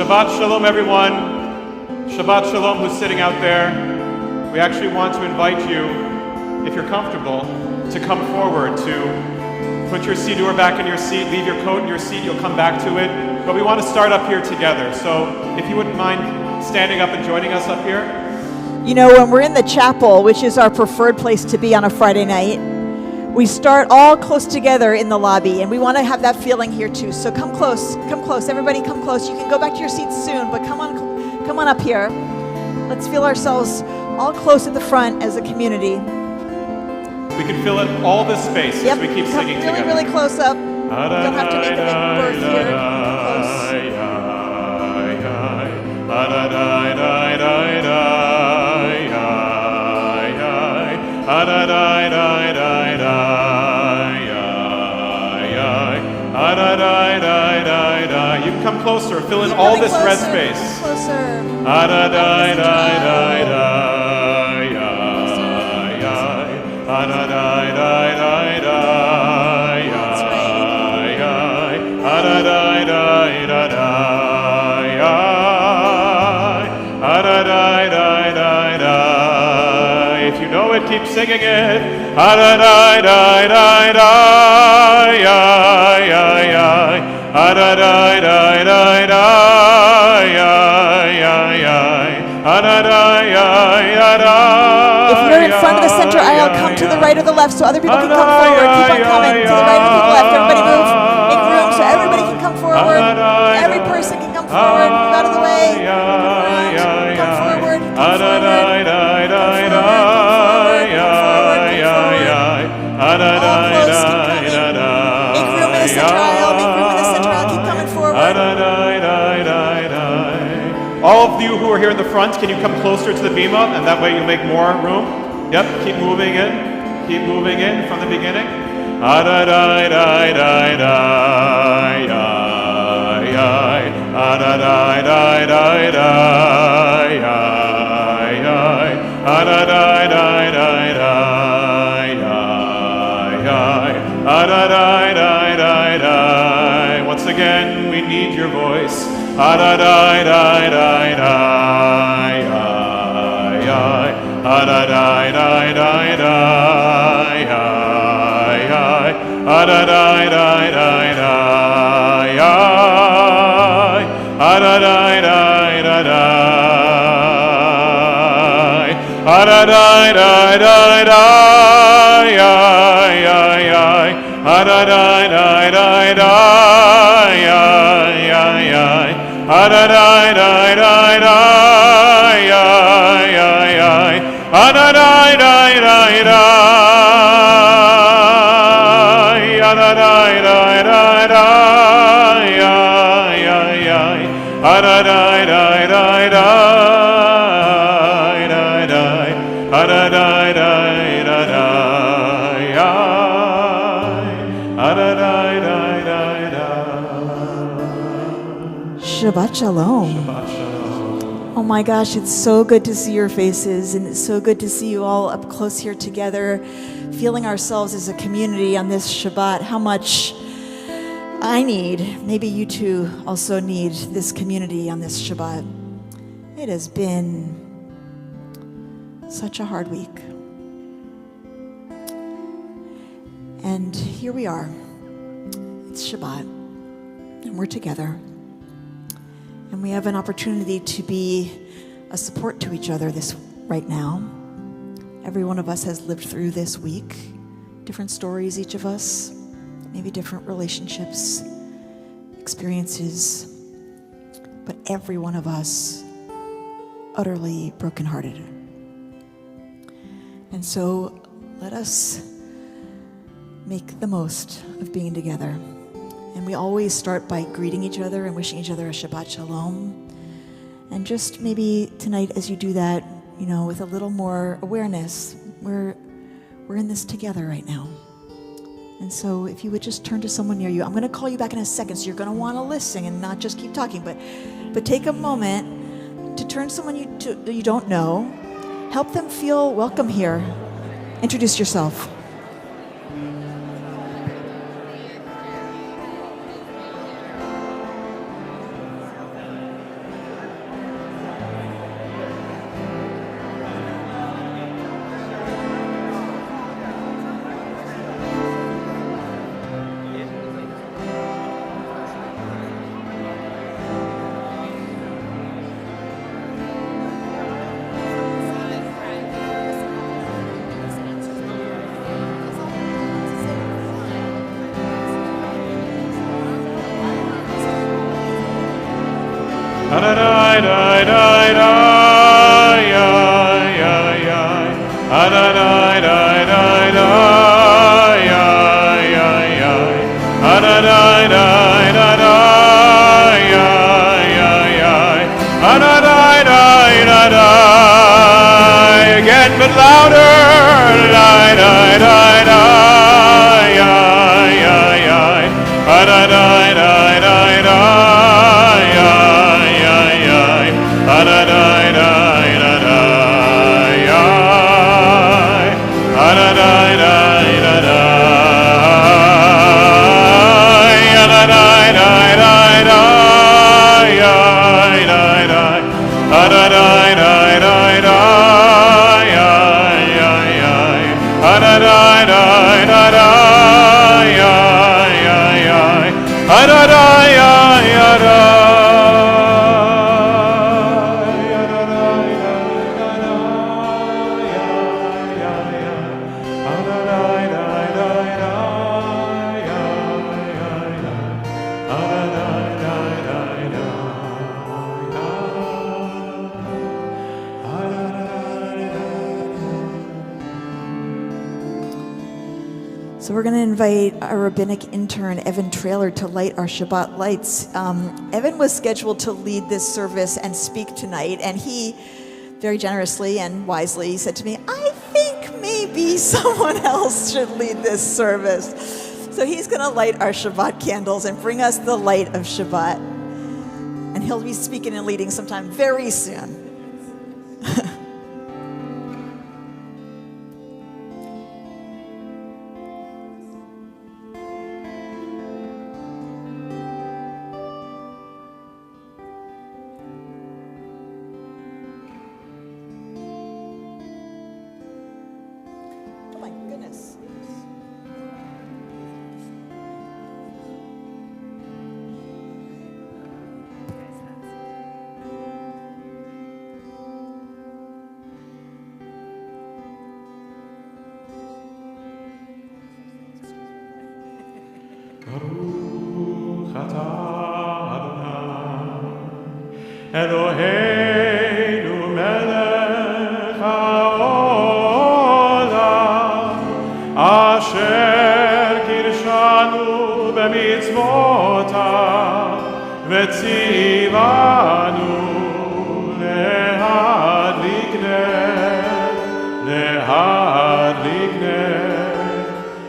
Shabbat Shalom, everyone. Shabbat Shalom, who's sitting out there. We actually want to invite you, if you're comfortable, to come forward, to put your siddur back in your seat, leave your coat in your seat, you'll come back to it. But we want to start up here together. So if you wouldn't mind standing up and joining us up here. You know, when we're in the chapel, which is our preferred place to be on a Friday night, we start all close together in the lobby, and we want to have that feeling here too. So come close, everybody come close. You can go back to your seats soon, but come on up here. Let's feel ourselves all close at the front as a community. We can fill in all this space as we keep singing really, together. Really close up. You don't have to make a big birth here. You can come closer, fill in all this red space. Closer. If you know it, keep singing it. If you're in front of the center aisle, come to the right or the left so other people can come forward. Keep on coming to the right or to the left. Everybody move. Make room so everybody can come forward. Every person can come forward. Move out of the way. Come forward. Come forward. All close. Keep coming. Make room in the center aisle. Make room in the center aisle. Keep coming forward. All of you who are here in the front, can you come closer to the bima, and that way you'll make more room? Yep, keep moving in. Keep moving in from the beginning. Once again, we need your voice. Shabbat Shalom. Shabbat Shalom. Oh my gosh, it's so good to see your faces, and it's so good to see you all up close here together, feeling ourselves as a community on this Shabbat. How much I need, maybe you too also need this community on this Shabbat. It has been such a hard week. And here we are. It's Shabbat, and we're together. And we have an opportunity to be a support to each other right now. Every one of us has lived through this week, different stories, each of us, maybe different relationships, experiences, but every one of us utterly brokenhearted. And so let us make the most of being together. And we always start by greeting each other and wishing each other a Shabbat Shalom. And just maybe tonight as you do that, with a little more awareness, we're in this together right now. And so if you would just turn to someone near you, I'm going to call you back in a second, so you're going to want to listen and not just keep talking, but take a moment to turn to someone you don't know. Help them feel welcome here. Introduce yourself. Again, but louder. So we're going to invite our rabbinic intern, Evan Traylor, to light our Shabbat lights. Evan was scheduled to lead this service and speak tonight, and he very generously and wisely said to me, I think maybe someone else should lead this service. So he's going to light our Shabbat candles and bring us the light of Shabbat. And he'll be speaking and leading sometime very soon. Baruch atah Adonai Eloheinu melech haolam asher kirshanu b'mitzvotav v'tzivanu lehadlik ner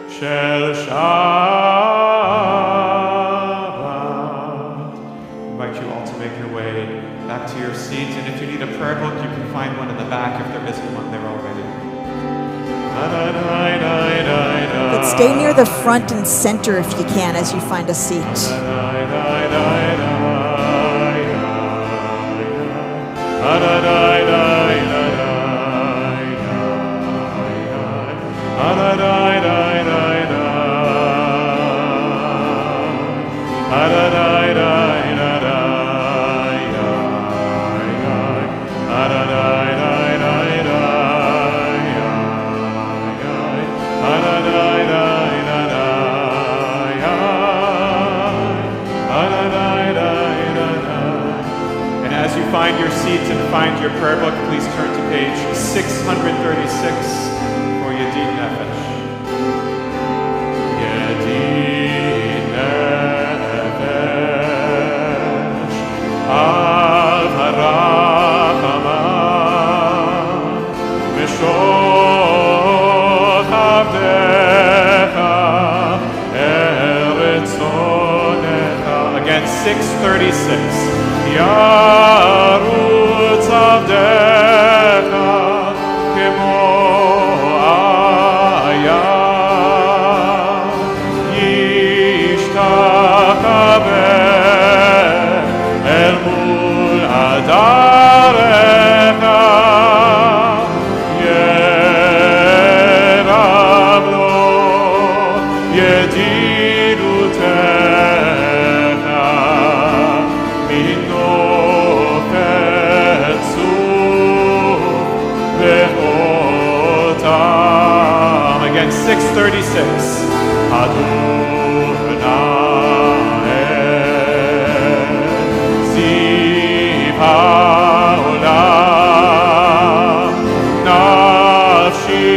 shel Shabbat. Invite you all to make your way back to your seats, and if you need a prayer book, you can find one in the back if there isn't one there already. But stay near the front and center if you can as you find a seat. And as you find your seat and find your prayer book, please turn to page 636 for Yedid Nefesh. Yedid Nefesh Al Harachama Mishoch Avdecha Eretzonecha. Again, 636. Yarutz Avdecha Kemo Aya Yishtakabeh El Mul Adarecha Yerav Lo Yedidutecha Mino Again, 636. Adonai Ziv Haolam Nafshi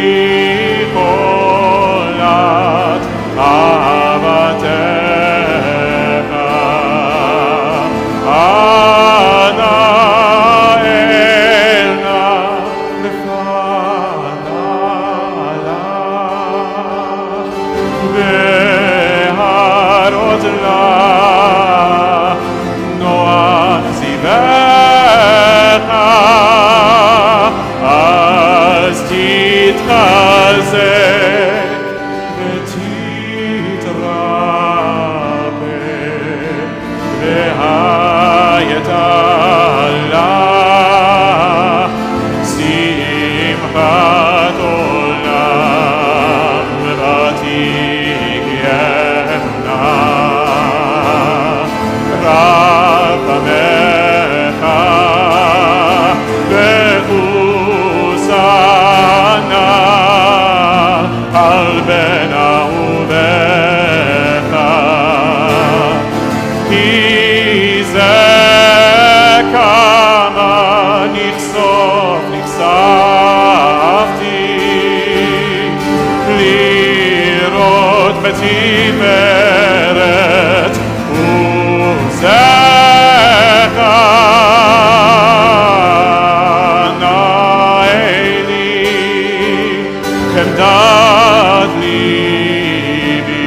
Cholat Avatecha Ana Elna Veharot la Noah Zivecha Az Titchazek Vetitrabe Vehayet Allah Simchat Olam Vatigyemna Rachamecha Vechusana Al Ben Ahuvecha Kama nichsof nichsafti lirot betiferet uzecha naeli chemdat libi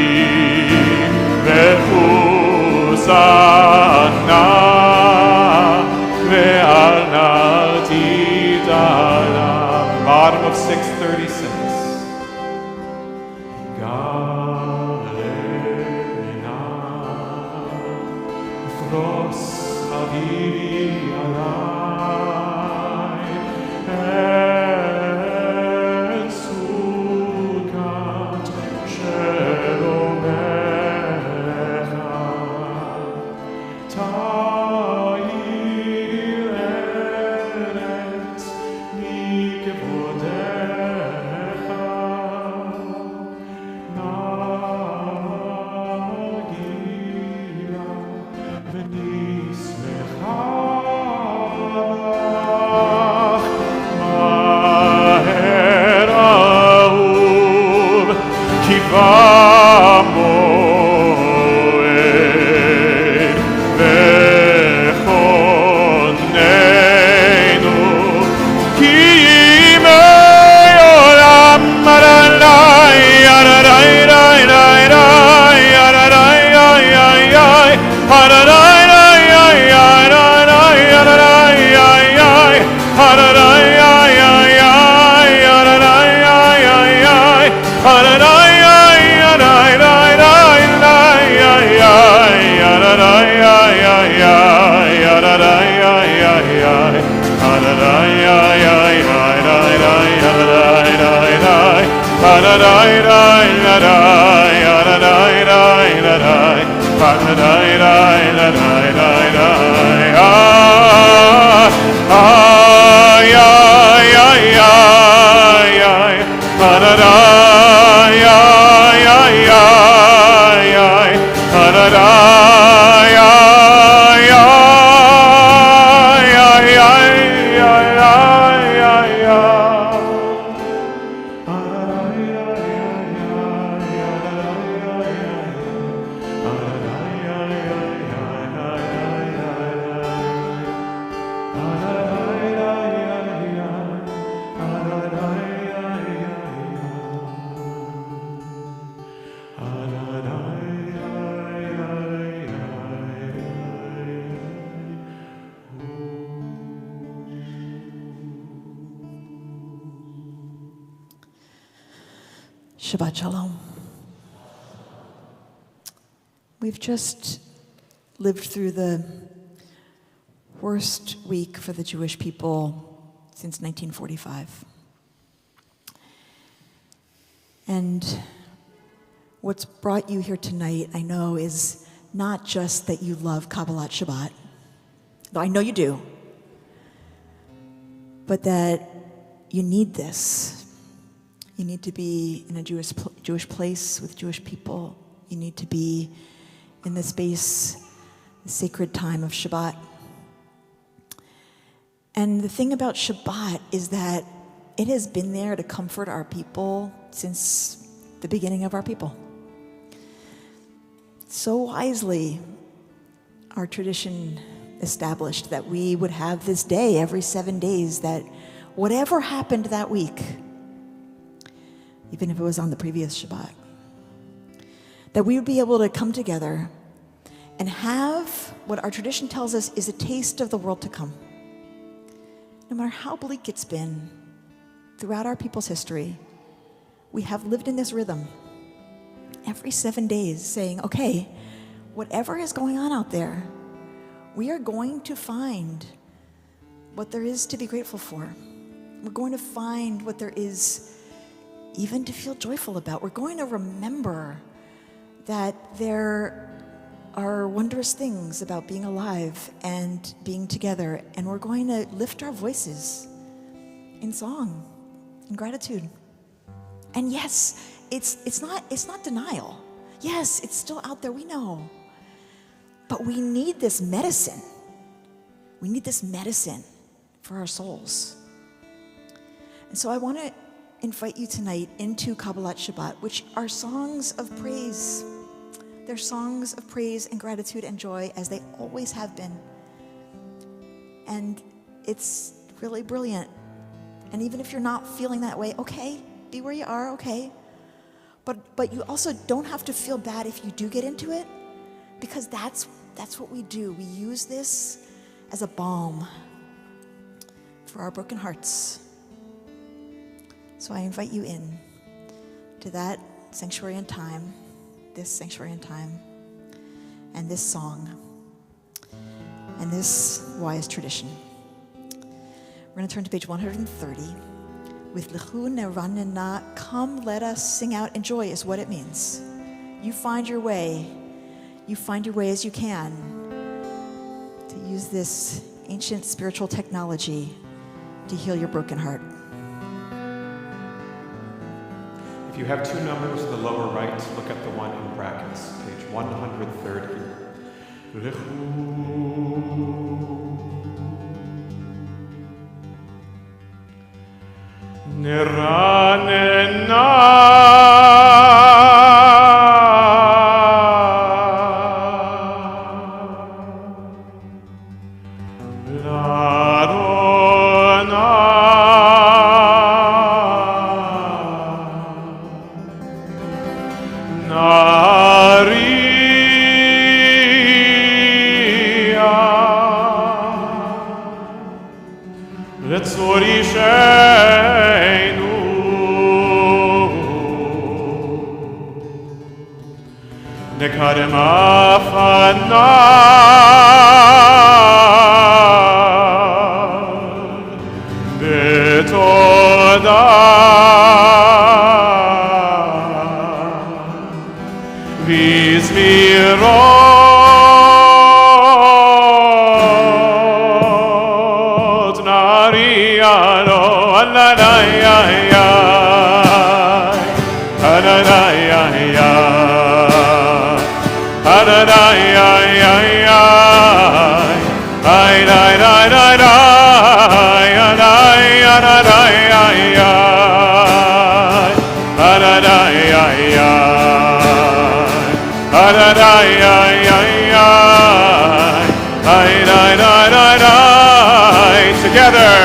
vechusana bottom of 636. Galena Fros Havivi Alai Et Sukat Shelomecha Shabbat Shalom. We've just lived through the worst week for the Jewish people since 1945. And what's brought you here tonight, I know, is not just that you love Kabbalat Shabbat, though I know you do, but that you need this. You need to be in a Jewish place with Jewish people. You need to be in the space, the sacred time of Shabbat. And the thing about Shabbat is that it has been there to comfort our people since the beginning of our people. So wisely, our tradition established that we would have this day every 7 days, that whatever happened that week, even if it was on the previous Shabbat, that we would be able to come together and have what our tradition tells us is a taste of the world to come. No matter how bleak it's been throughout our people's history, we have lived in this rhythm every 7 days saying, okay, whatever is going on out there, we are going to find what there is to be grateful for. We're going to find what there is even to feel joyful about. We're going to remember that there are wondrous things about being alive and being together, and we're going to lift our voices in song, in gratitude. And yes, it's not denial. Yes, it's still out there, we know. But we need this medicine. We need this medicine for our souls. And so I want to invite you tonight into Kabbalat Shabbat, which are songs of praise. They're songs of praise and gratitude and joy, as they always have been. And it's really brilliant. And even if you're not feeling that way, okay, be where you are, okay. But you also don't have to feel bad if you do get into it, because that's what we do. We use this as a balm for our broken hearts. So I invite you in to that sanctuary and time, this sanctuary and time, and this song, and this wise tradition. We're going to turn to page 130 with Lechu Neranena, come let us sing out, and joy is what it means. You find your way as you can to use this ancient spiritual technology to heal your broken heart. If you have two numbers in the lower right, look at the one in brackets, page 130. Betodah Shirot Nariano Ananayayay Ananayayay Ananayayay Ay ay ay ay ay ay Ananayayay Ananayayay together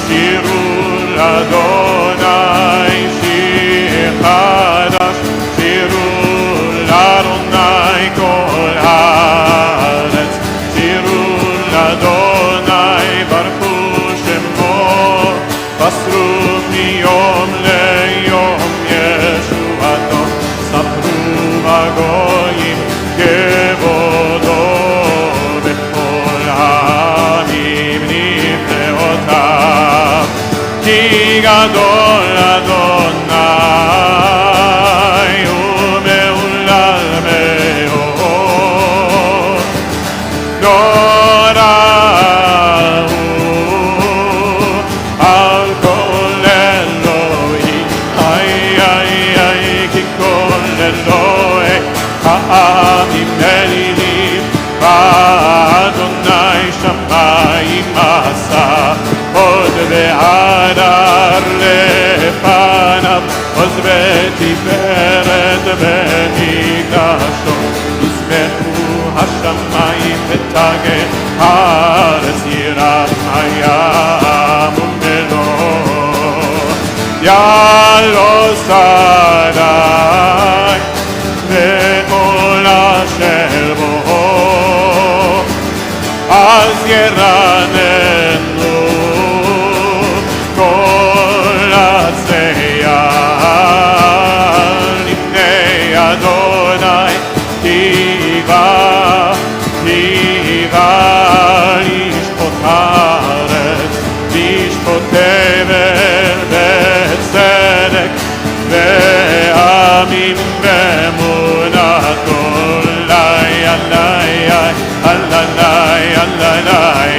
Shirul Adonai Shir Chadash Shirul Adonai Kol Haaretz Shirul Adonai Baruch Shemo Basru miyom leyom Yeshuato Sapru Vagoyim Kevodo Bechol Ha'amim Nifleotav Ki Gadol Adonai Umeulal Me'od Norahu Al Kol Elohim Ay ay ay Ki Kol Elohim Ha'amim Elilim Adonai Shamayim Asa Od Ve'adar Lefanav Oz Ve'tiferet Be'mikdasho Yismehu Hashamayim V'tage Haaretz Yirach Hayam Umelo Yalo Sadai Ve'ol Asher Bo Az Yeranenu Kol Atzeyal Lifnei Adonai Tiva Lishpot Haaretz Lishpot Tevel Betzedek Ve'amim Be'emunat Olai Alai Alai Alai Alai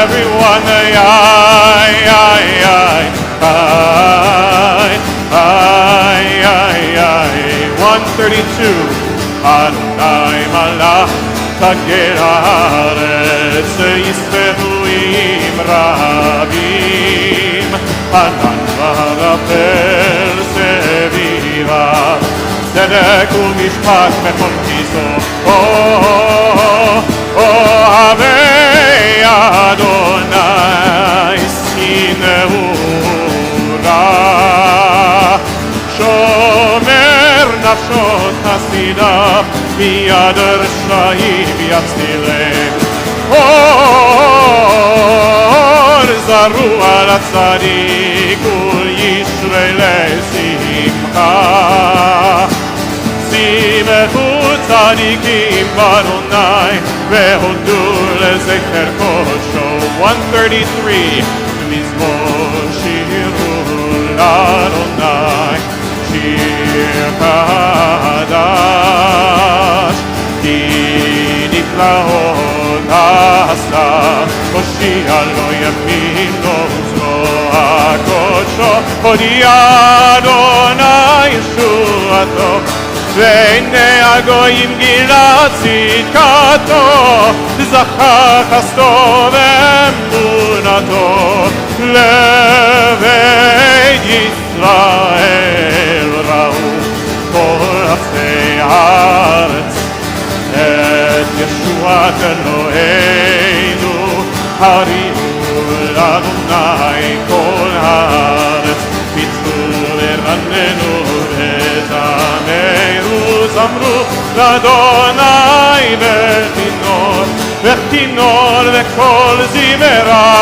everyone 132 Adonai Malach Tagir Haaretz Yispehu im Rabim Hanan Varapel Seviva Tzedek u'mishpat bechol kiso Ohavei Adonai Sinehu Ra Shomer nafshot hasidav Miyad rishayim yatzilem Or zaru al atzadik U'yishrei lesimcha Simechu tzadikim Adonai Ve'hodu lezecher kosho 133 Mizmor shiru Adonai Shir Chadash Ki niflaot asa Hoshia lo yamin lo uzro HaKodsho Hodi Adonai Yeshuato Ve'nei hagoyim gilat tzidkato Zachar chasto ve'emunato Leveit Yisrael ra'u Kol atzei haaretz Et Yeshuat Eloheinu הריעו לאדוני כל הארץ, פיצו ורננו וזמרו, זמרו לאדוני וכינור וכל זמרה,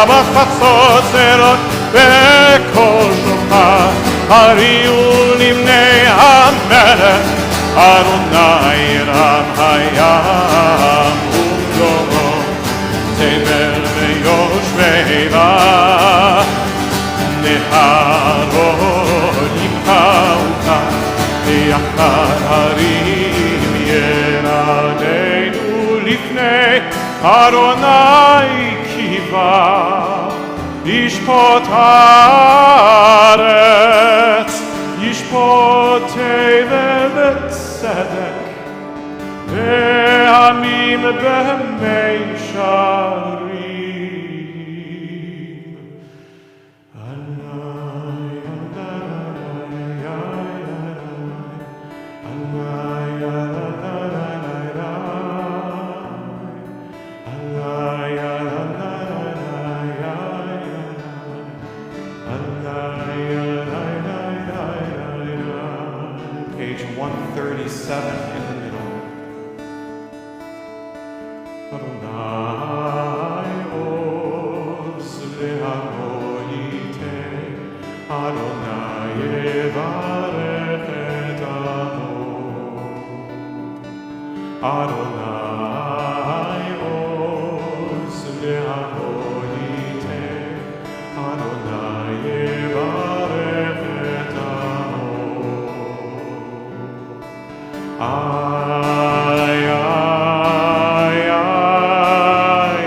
בחצוצרות וכל שופר, הריעו לבני המלך, אדוני רם הים ומלואו, תבל ויושבי בה, נהרות יקעותה, יחד הרים ירדנו לפני אדוני קיווה, ישפוט הארץ, ישפוט תבל בצדק, ועמים במישרים. Page 137 in the middle. Adonai oz lehagoyite, Adonai yevarech et amo. Adonai oz lehagoyite, Adonai yevarech et amo. Ay, ay, ay, ay,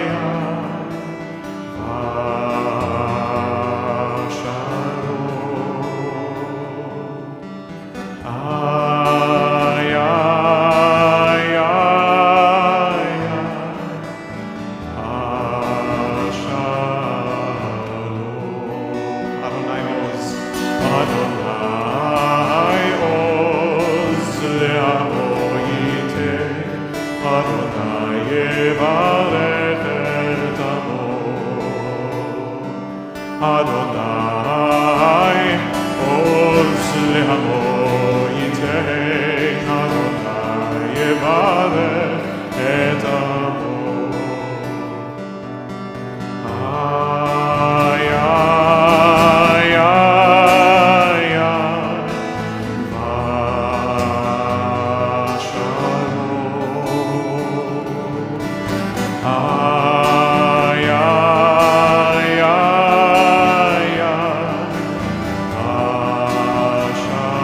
Vashalom. Ay, ay, ay, ay, Vashalom. Adonai Oz, Adonai Oz, le'avoyite, Adonai yevarech et amo. Adonai Oz le'avoyite, Adonai yevarech et amo. Ay, ay, ay, ay, Vashalom. Ay, ay, ay, ay,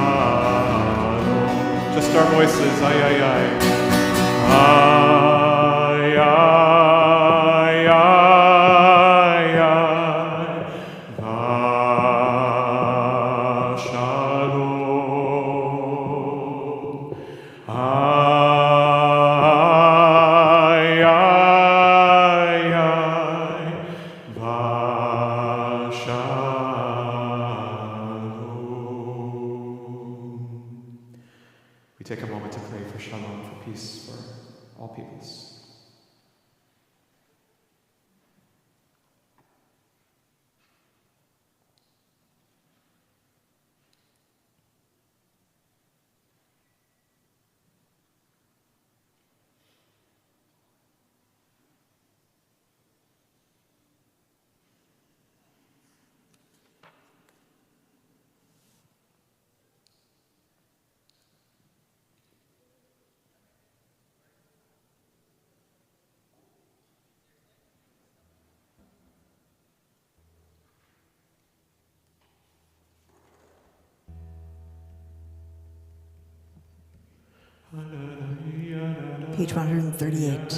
Vashalom. Just our voices, ay, ay, ay. Ay, ay, ay, ay, Vashalom. Ay, ay, ay, Vashalom. We take a moment to pray for shalom, for peace for all peoples. Page 138.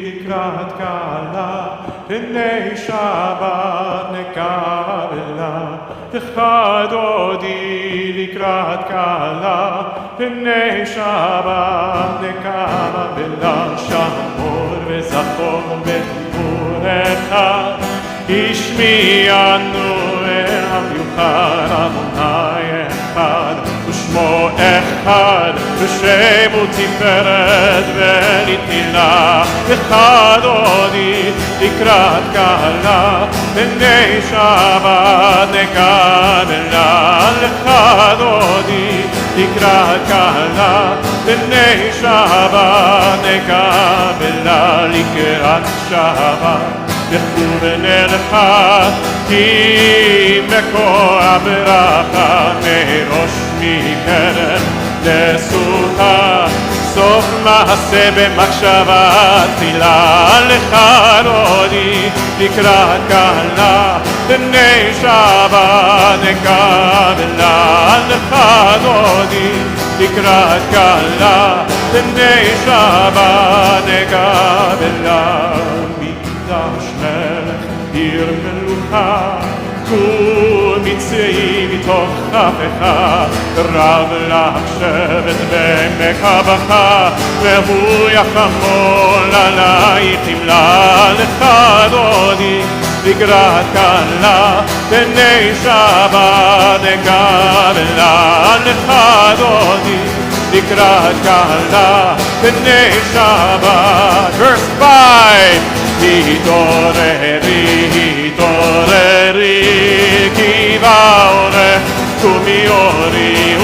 לקראת קהלה, פני שבת נקבלה. לך דודי לקראת קהלה, פני שבת נקבלה. שמור וזכור והשמיענו אל המיוחד אדוני אחד ושמו אחד ושמו תפארת ונתינה אחד עודי לקראת קהלה בני שבת נקבלה אחד עודי לקראת קהלה בני שבת נקבלה לקראת שבת לכו ונלכה כי מקור הברכה מראש מקרן לסוכה סוף מעשה במחשבה תחילה לך רודי לקראת קהלה בני שבת נקבלה לך רודי לקראת קהלה בני שבת נקבלה מקדש מלך עיר מלוכה כל מצרי מתוך כפיך רב לך שבט בעמק הבכה והוא יחמול עלייך תמלה לך דודי לקראת קהלה בני שבת נקבלה לך דודי לקראת קהלה בני שבת verse 5 התעוררי כי באורך קומי אורי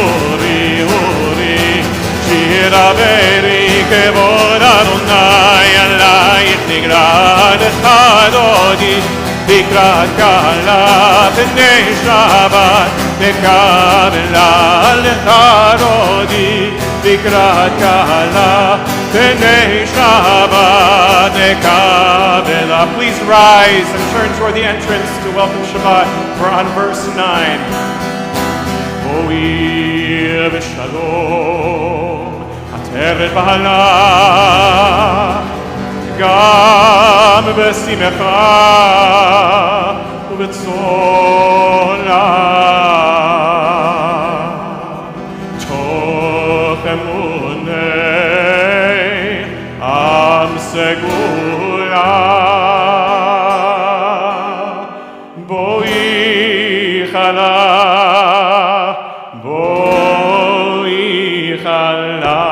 שירה ברי כבוד אדוני עלייך נגלה לך דודי לקראת קהלה בני שבת נקבלה לך דודי לקראת קהלה בני שבת נקבלה. Please rise and turn toward the entrance to welcome Shabbat. We're on verse 9. בואי בשלום עטרת בהלה גם בשמחה ובצולה תוך אמוני עם סגולה בואי חלה בואי חלה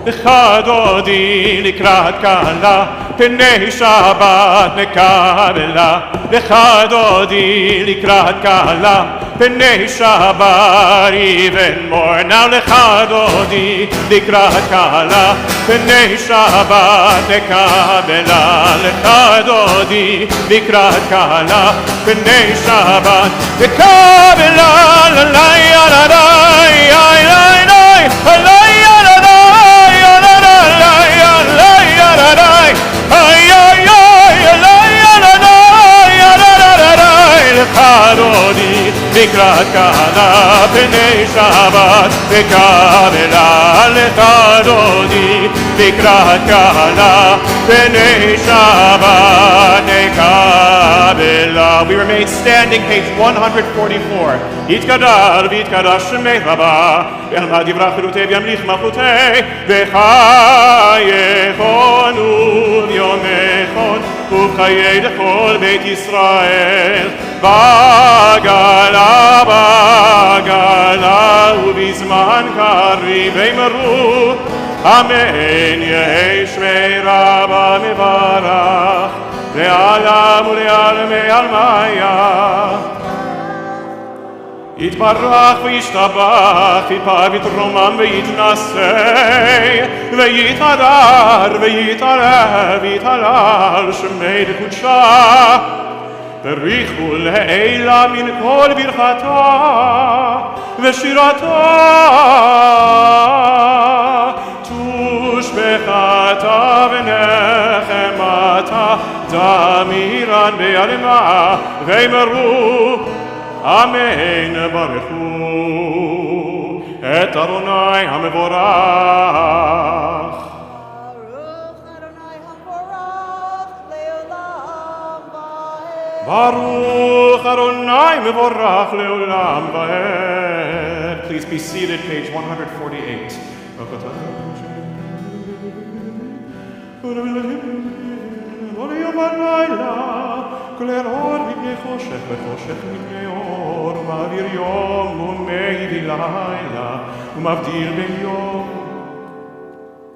לך דודי לקראת קהלה פני שבת נקבלה לך דודי לקראת קהלה פני שבת even more now לך דודי לקראת קהלה פני שבת נקבלה לך דודי לקראת קהלה פני שבת נקבלה ללי עלי עלי דודי לקראת קהלה פני שבת נקבלה לך דודי לקראת קהלה פני שבת נקבלה. We remain standing, page 144. יתגדל ויתקדש שמך רבה וילמד יברח חירותי וימליך מלכותי וחייכון וביומכון ובחיי לכל בית ישראל בגלה ובזמן קריב אמרו אמן יהי שמי רבה מברך לעלם ולעלמי עלמיה יתברך וישתבח יתפאר ויתרומם ויתנשא ויתהדר ויתעלה ויתהלל שמי דקודשה בריחו לעילה מן כל ברכתה ושירתה תושבחתה ונחמתה תמירן בעלמה ואמרו אמן ברכו את אדוני המבורך ברוך אדוני מבורך לעולם ועד. Please be seated, page 148. לא ליום הלילה, כולל אור מפני חושך וחושך מפני אור, ומעביר יום ומאיבי לילה, ומבדיל בין יום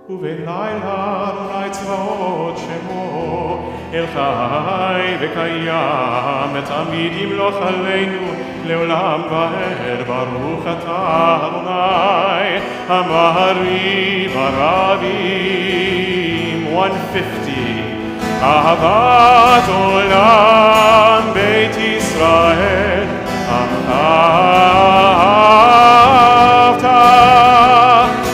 ובין לילה, אדוני צבאות שמו, אל חי וקיים, תמיד ימלוך עלינו לעולם ועד. ברוך אתה אדוני המעריב הרבים. 150 אהבת עולם בית ישראל, אהבת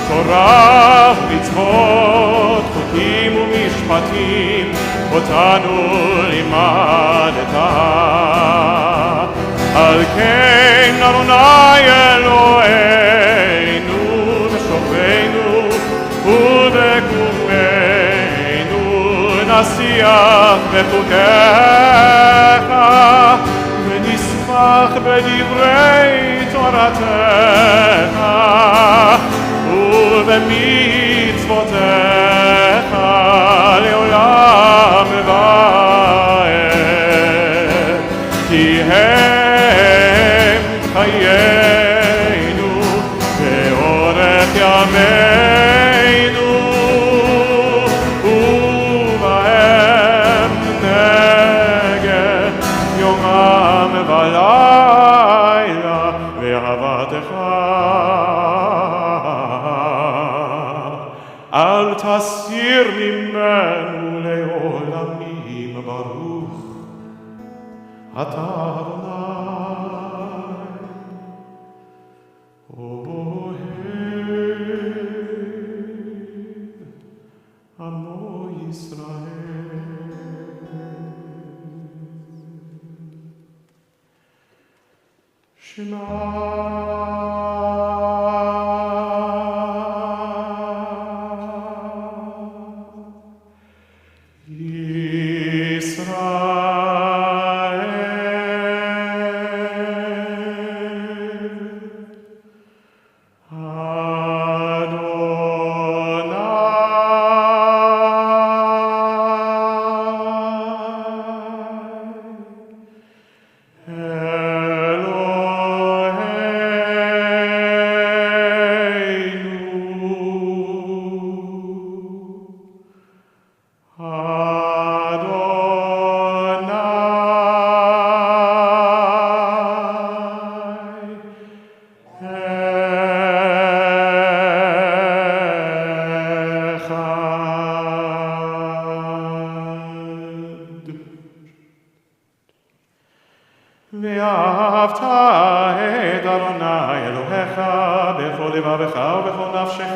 תורה ומצוות, חוקים ומשפטים, אותנו לימדת. על כן אדוני אלוהינו בשוכבנו ובקומנו נשיח בחוקיך ונשמח בדברי תורתך ובמצוותיך לעולם ועד. כי הם חיינו ואורך ימינו, ובהם נגד יומם ולילה, ואהבתך אל תסיר ממנו לעולמים. ברוך אתה אדוני אוהב עמו ישראל. ואהבת את אדוני אלוהיך בכל לבבך ובכל נפשך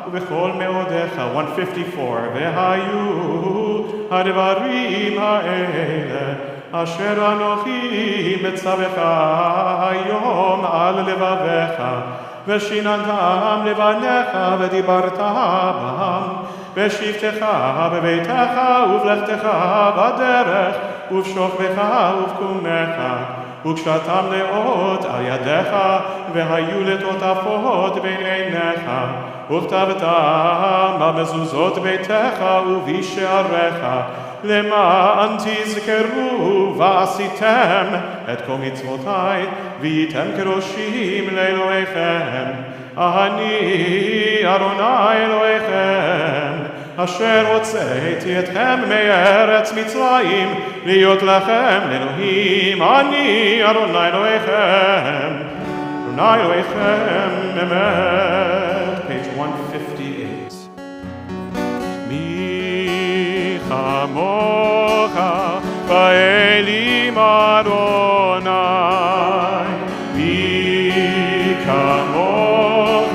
ובכל מאודיך. 154 והיו הדברים האלה אשר אנוכי מצווך היום על לבביך, ושיננתם לבניך ודיברת בם בשבתך בביתך ובלכתך בדרך ובשוכבך ובקומך, וקשרתם לאות על ידיך והיו לטוטפות בין עיניך, וכתבתם במזוזות ביתך ובשעריך, למען תזכרו ועשיתם את כל מצוותי והייתם קדושים לאלוהיכם. אני אדוני אלוהיכם אשר הוצאתי אתכם מארץ מצרים להיות לכם לאלוהים. אני אדוני אלוהיכם, אדוני אלוהיכם אמת. page 158. מי כמוך באלים אדוני, מי כמוך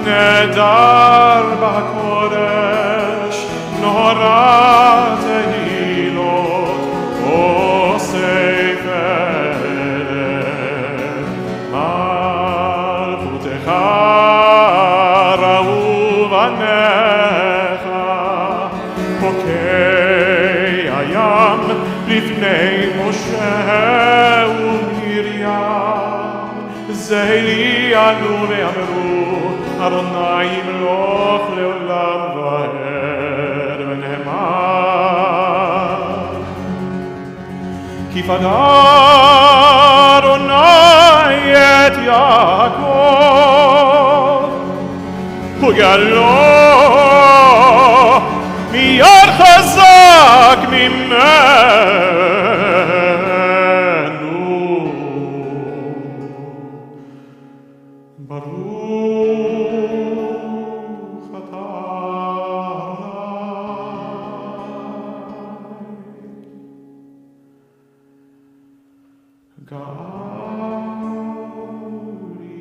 נדר בקודש, נורא תהילות עושה פלא. מלכותך ראו בניך, חוקי הים לפני משה ומרים, זה לי ענו ואמרו אדוני ימלוך לעולם ועד. ונאמר תפדה אדוני את יעקב, וגאלו מיד חזק ממנו. ברוך אתה גאל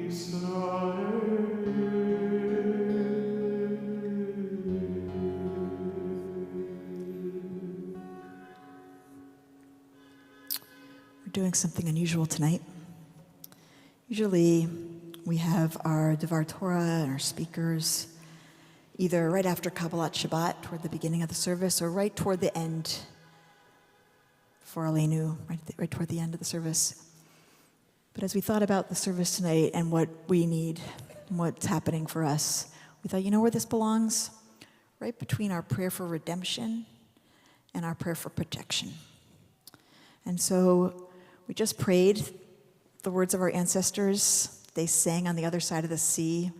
ישראל. We're doing something unusual tonight. Usually we have our Devar Torah and our speakers either right after Kabbalat Shabbat, toward the beginning of the service, or right toward the end for Aleinu, right toward the end of the service. But as we thought about the service tonight and what we need and what's happening for us, we thought, you know where this belongs? Right between our prayer for redemption and our prayer for protection. And so we just prayed the words of our ancestors. They sang on the other side of the sea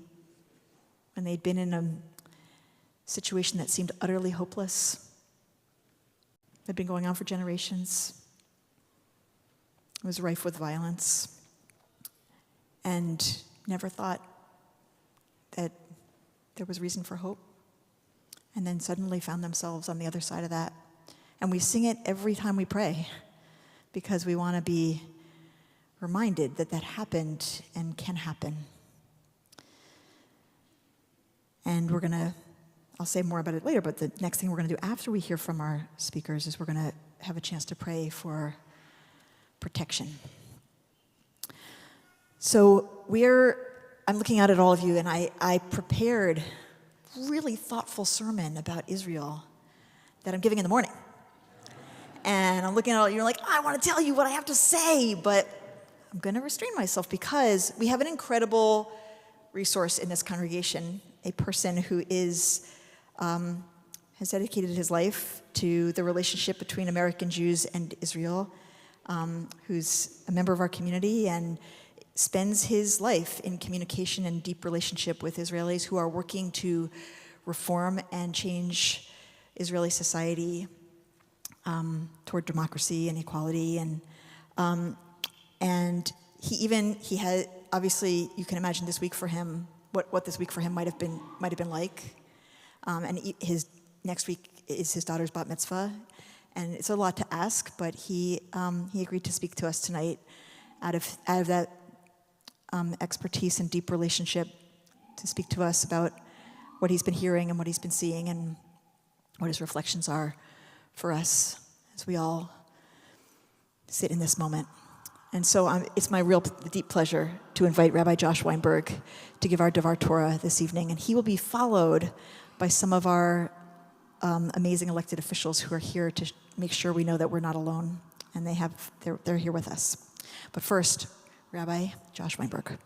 when they'd been in a situation that seemed utterly hopeless. It had been going on for generations. It was rife with violence. And never thought that there was reason for hope. And then suddenly found themselves on the other side of that. And we sing it every time we pray because we want to be reminded that that happened and can happen. And we're going to, I'll say more about it later, but the next thing we're going to do after we hear from our speakers is we're going to have a chance to pray for protection. So I'm looking out at all of you, and I prepared a really thoughtful sermon about Israel that I'm giving in the morning. And I'm looking at all you, like, I want to tell you what I have to say, but I'm going to restrain myself because we have an incredible resource in this congregation, a person who has dedicated his life to the relationship between American Jews and Israel, who's a member of our community and spends his life in communication and deep relationship with Israelis who are working to reform and change Israeli society toward democracy and equality. And he had, obviously, you can imagine this week for him, what this week for him might have been like. And his next week is his daughter's bat mitzvah, and it's a lot to ask, but he agreed to speak to us tonight out of that expertise and deep relationship, to speak to us about what he's been hearing and what he's been seeing and what his reflections are for us as we all sit in this moment. And so it's my real deep pleasure to invite Rabbi Josh Weinberg to give our Devar Torah this evening, and he will be followed by some of our amazing elected officials who are here to make sure we know that we're not alone, and they're here with us. But first, Rabbi Josh Weinberg.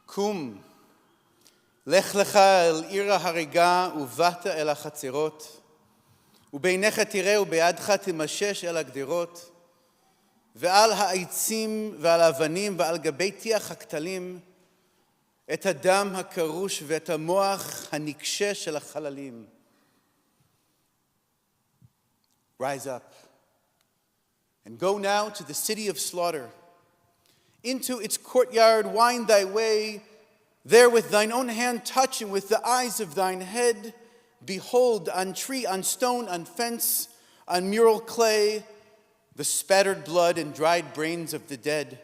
קום, לך לך אל עיר ההריגה ובאת אל החצרות, וביניך תראה ובידך תמשש אל הגדרות, ועל העצים ועל האבנים ועל גבי טיח הכתלים, את הדם הקרוש ואת המוח הנקשה של החללים. Rise up and go now to the city of slaughter. Into its courtyard wind thy way, there with thine own hand touch and with the eyes of thine head, behold on tree, on stone, on fence, on mural clay, the spattered blood and dried brains of the dead.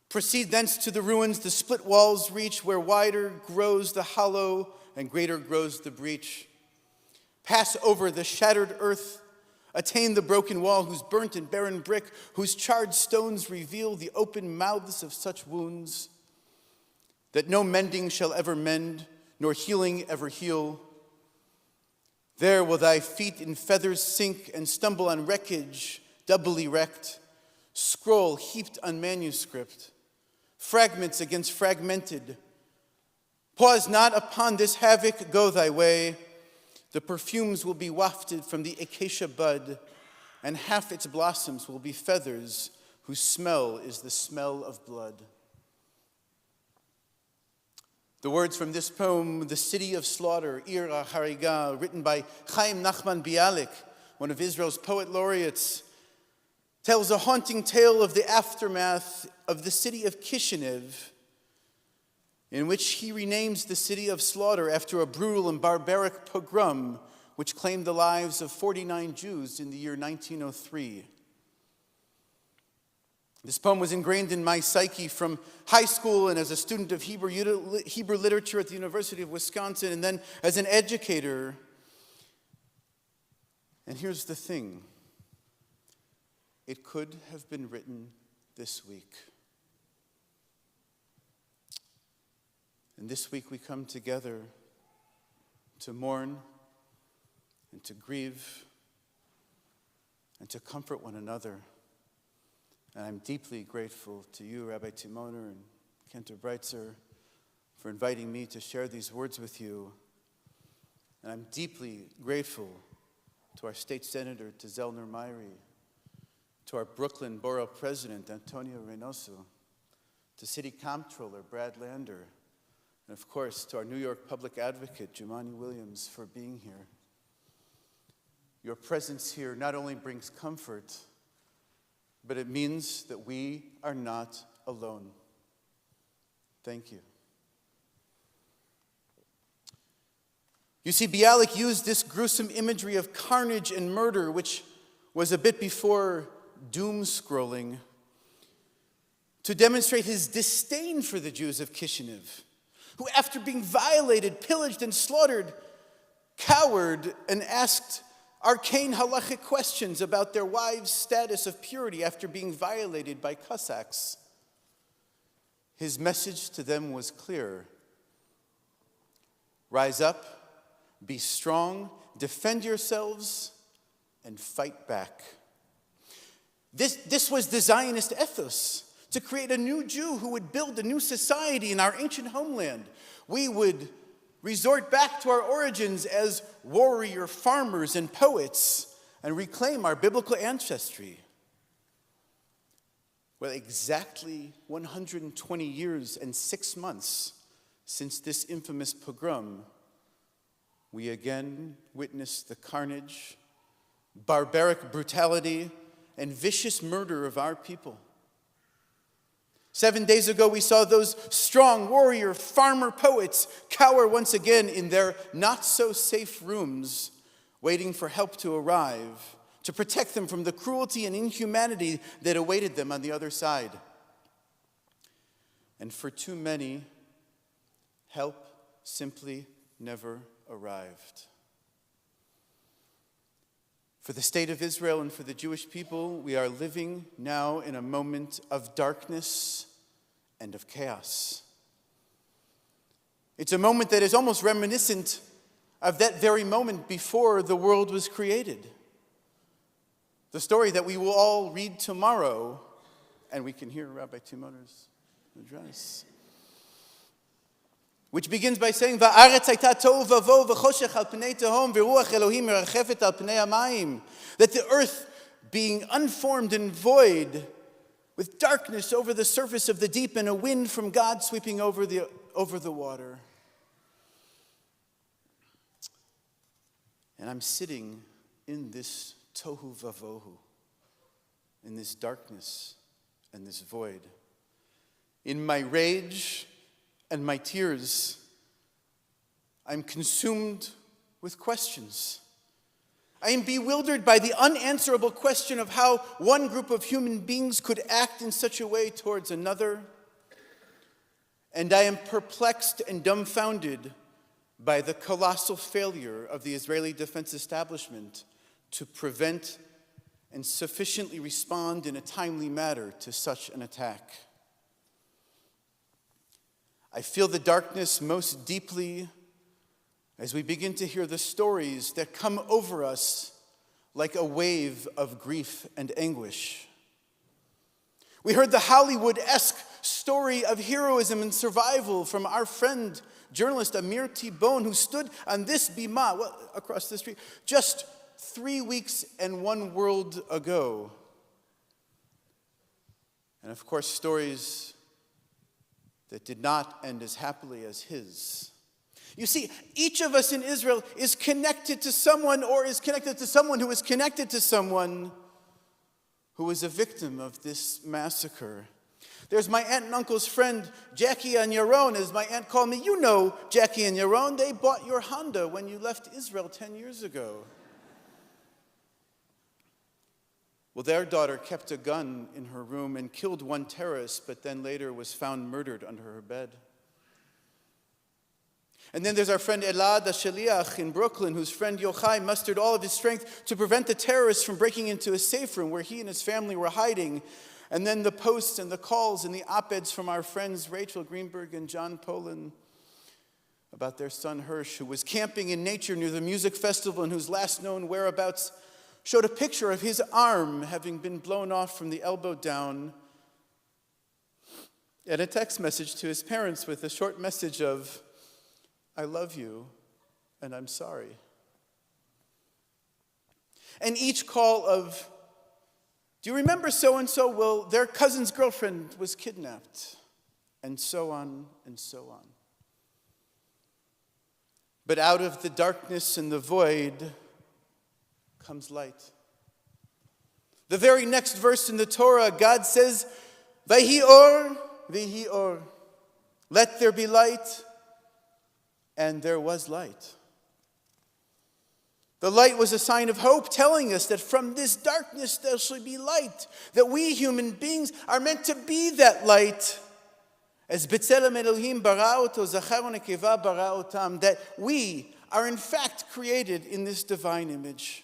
Proceed thence to the ruins, the split walls reach, where wider grows the hollow and greater grows the breach. Pass over the shattered earth, attain the broken wall, whose burnt and barren brick, whose charred stones reveal the open mouths of such wounds, that no mending shall ever mend, nor healing ever heal. There will thy feet in feathers sink and stumble on wreckage, doubly wrecked, scroll heaped on manuscript, fragments against fragmented. Pause not upon this havoc, go thy way. The perfumes will be wafted from the acacia bud, and half its blossoms will be feathers whose smell is the smell of blood. The words from this poem, The City of Slaughter, Ir HaHariga, written by Chaim Nachman Bialik, one of Israel's poet laureates, tells a haunting tale of the aftermath of the city of Kishinev, in which he renames the city of slaughter after a brutal and barbaric pogrom which claimed the lives of 49 Jews in the year 1903. This poem was ingrained in my psyche from high school and as a student of Hebrew literature at the University of Wisconsin, and then as an educator. And here's the thing. It could have been written this week. And this week we come together to mourn and to grieve and to comfort one another. And I'm deeply grateful to you, Rabbi Timoner and Cantor Breitzer, for inviting me to share these words with you. And I'm deeply grateful to our state senator, to Zellner Myrie, to our Brooklyn Borough President, Antonio Reynoso, to City Comptroller, Brad Lander, and of course, to our New York Public Advocate, Jumani Williams, for being here. Your presence here not only brings comfort, but it means that we are not alone. Thank you. You see, Bialik used this gruesome imagery of carnage and murder, which was a bit before doom scrolling, to demonstrate his disdain for the Jews of Kishinev, who, after being violated, pillaged, and slaughtered, cowered and asked arcane halachic questions about their wives' status of purity after being violated by Cossacks. His message to them was clear. Rise up, be strong, defend yourselves, and fight back. This was the Zionist ethos, to create a new Jew who would build a new society in our ancient homeland. We would resort back to our origins as warrior farmers and poets and reclaim our biblical ancestry. Well, exactly 120 years and 6 months since this infamous pogrom, we again witnessed the carnage, barbaric brutality, and vicious murder of our people. 7 days ago, we saw those strong warrior farmer poets cower once again in their not-so-safe rooms, waiting for help to arrive, to protect them from the cruelty and inhumanity that awaited them on the other side. And for too many, help simply never arrived. For the state of Israel and for the Jewish people, we are living now in a moment of darkness and of chaos. It's a moment that is almost reminiscent of that very moment before the world was created. The story that we will all read tomorrow, and we can hear Rabbi Timoner's address, which begins by saying, "Va'aretz hayta tohu vavo v'choshech al pnei tehom v'ruach Elohim merachefet al pnei hamayim," that the earth being unformed and void, with darkness over the surface of the deep and a wind from God sweeping over the water. And I'm sitting in this tohu vavohu, in this darkness and this void. In my rage and my tears, I'm consumed with questions. I am bewildered by the unanswerable question of how one group of human beings could act in such a way towards another. And I am perplexed and dumbfounded by the colossal failure of the Israeli defense establishment to prevent and sufficiently respond in a timely manner to such an attack. I feel the darkness most deeply as we begin to hear the stories that come over us like a wave of grief and anguish. We heard the Hollywood-esque story of heroism and survival from our friend, journalist Amir T-Bone, who stood on this bima, across the street, just 3 weeks and 1 world ago. And of course, stories that did not end as happily as his. You see, each of us in Israel is connected to someone, or is connected to someone who is connected to someone who was a victim of this massacre. There's my aunt and uncle's friend, Jackie and Yaron, as my aunt called me. You know Jackie and Yaron. They bought your Honda when you left Israel 10 years ago. Well, their daughter kept a gun in her room and killed one terrorist, but then later was found murdered under her bed. And then there's our friend Elad Shaliach in Brooklyn, whose friend Yochai mustered all of his strength to prevent the terrorists from breaking into a safe room where he and his family were hiding. And then the posts and the calls and the op-eds from our friends Rachel Greenberg and John Polin about their son Hirsch, who was camping in nature near the music festival and whose last known whereabouts showed a picture of his arm having been blown off from the elbow down, and a text message to his parents with a short message of, "I love you, and I'm sorry." And each call of, "Do you remember so-and-so? Well, their cousin's girlfriend was kidnapped," and so on and so on. But out of the darkness and the void comes light. The very next verse in the Torah, God says, "Vayhi or, vayhi or." Let there be light, and there was light. The light was a sign of hope, telling us that from this darkness there shall be light, that we human beings are meant to be that light. As B'Tselem Elohim bara oto, zachar u'nekeva bara otam, that we are in fact created in this divine image.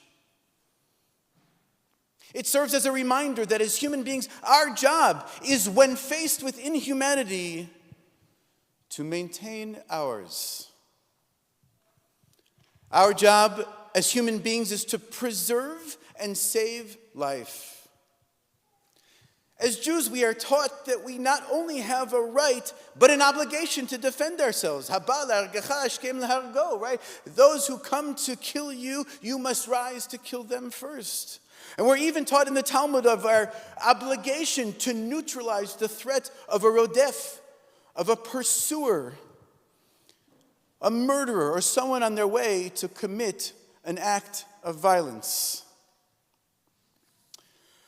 It serves as a reminder that as human beings, our job is, when faced with inhumanity, to maintain ours. Our job as human beings is to preserve and save life. As Jews, we are taught that we not only have a right, but an obligation to defend ourselves. Haba l'hargecha ashkem l'hargo, right? Those who come to kill you, you must rise to kill them first. And we're even taught in the Talmud of our obligation to neutralize the threat of a rodef, of a pursuer, a murderer, or someone on their way to commit an act of violence.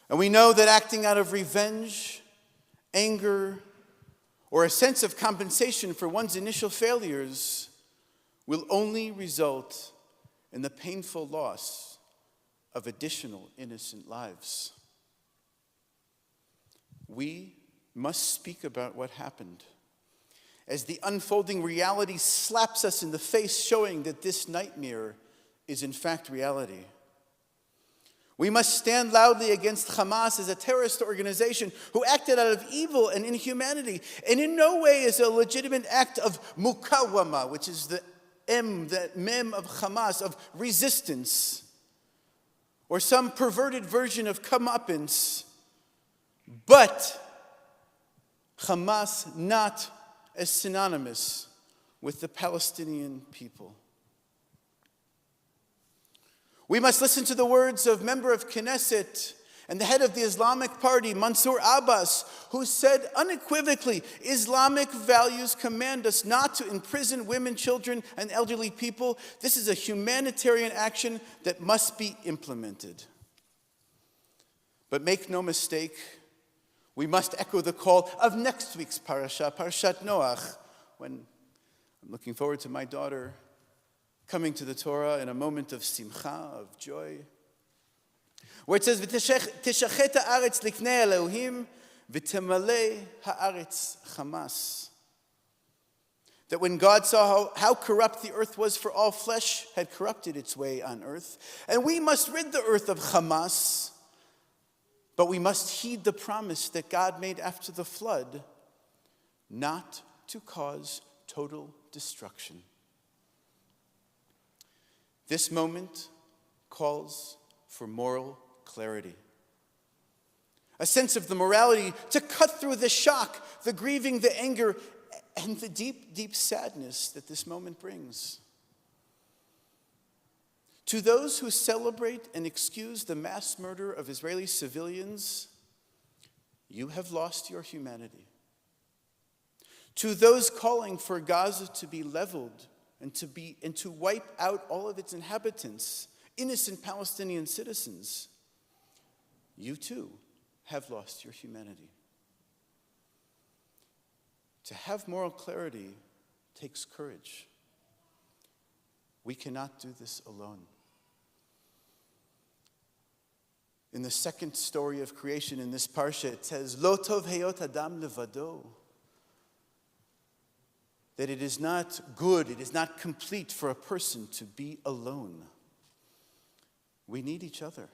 And we know that acting out of revenge, anger, or a sense of compensation for one's initial failures will only result in the painful loss of additional innocent lives. We must speak about what happened, as the unfolding reality slaps us in the face, showing that this nightmare is in fact reality. We must stand loudly against Hamas as a terrorist organization who acted out of evil and inhumanity, and in no way is a legitimate act of mukawama, which is the mem of Hamas, of resistance, or some perverted version of comeuppance, but Hamas not as synonymous with the Palestinian people. We must listen to the words of member of Knesset and the head of the Islamic Party, Mansour Abbas, who said unequivocally, Islamic values command us not to imprison women, children, and elderly people. This is a humanitarian action that must be implemented. But make no mistake, we must echo the call of next week's parasha, Parashat Noach, when I'm looking forward to my daughter coming to the Torah in a moment of simcha, of joy, where it says, "V'teshachet ha'aretz lifnei Elohim, v'temalei ha'aretz chamas." That when God saw how corrupt the earth was, for all flesh had corrupted its way on earth, and we must rid the earth of Hamas, but we must heed the promise that God made after the flood, not to cause total destruction. This moment calls for moral clarity. A sense of the morality to cut through the shock, the grieving, the anger, and the deep, deep sadness that this moment brings. To those who celebrate and excuse the mass murder of Israeli civilians, you have lost your humanity. To those calling for Gaza to be leveled and to wipe out all of its inhabitants, innocent Palestinian citizens, you too have lost your humanity. To have moral clarity takes courage. We cannot do this alone. In the second story of creation in this parsha, it says, Lo tov heyot adam levado. That it is not good, it is not complete for a person to be alone. We need each other.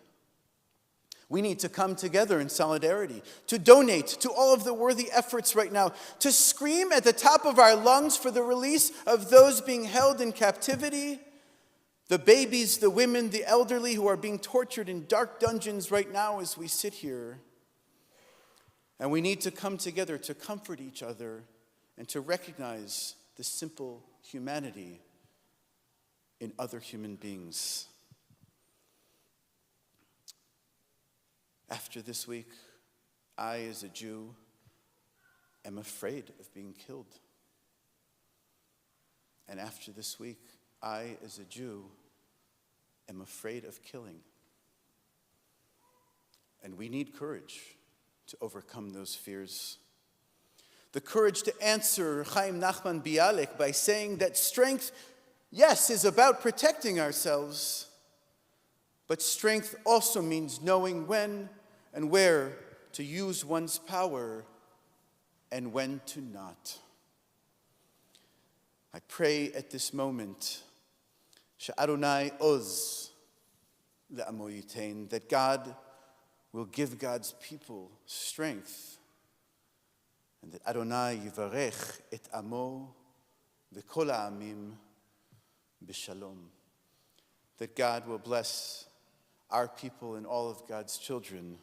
We need to come together in solidarity, to donate to all of the worthy efforts right now, to scream at the top of our lungs for the release of those being held in captivity, the babies, the women, the elderly who are being tortured in dark dungeons right now as we sit here. And we need to come together to comfort each other and to recognize the simple humanity in other human beings. After this week, I, as a Jew, am afraid of being killed. And after this week, I, as a Jew, am afraid of killing. And we need courage to overcome those fears. The courage to answer Chaim Nachman Bialik by saying that strength, yes, is about protecting ourselves, but strength also means knowing when and where to use one's power and when to not. I pray at this moment, She'Adonai oz le'amo yitain, that God will give God's people strength, and that Adonai yivarech et amo v'kol ha'amim b'shalom, that God will bless our people and all of God's children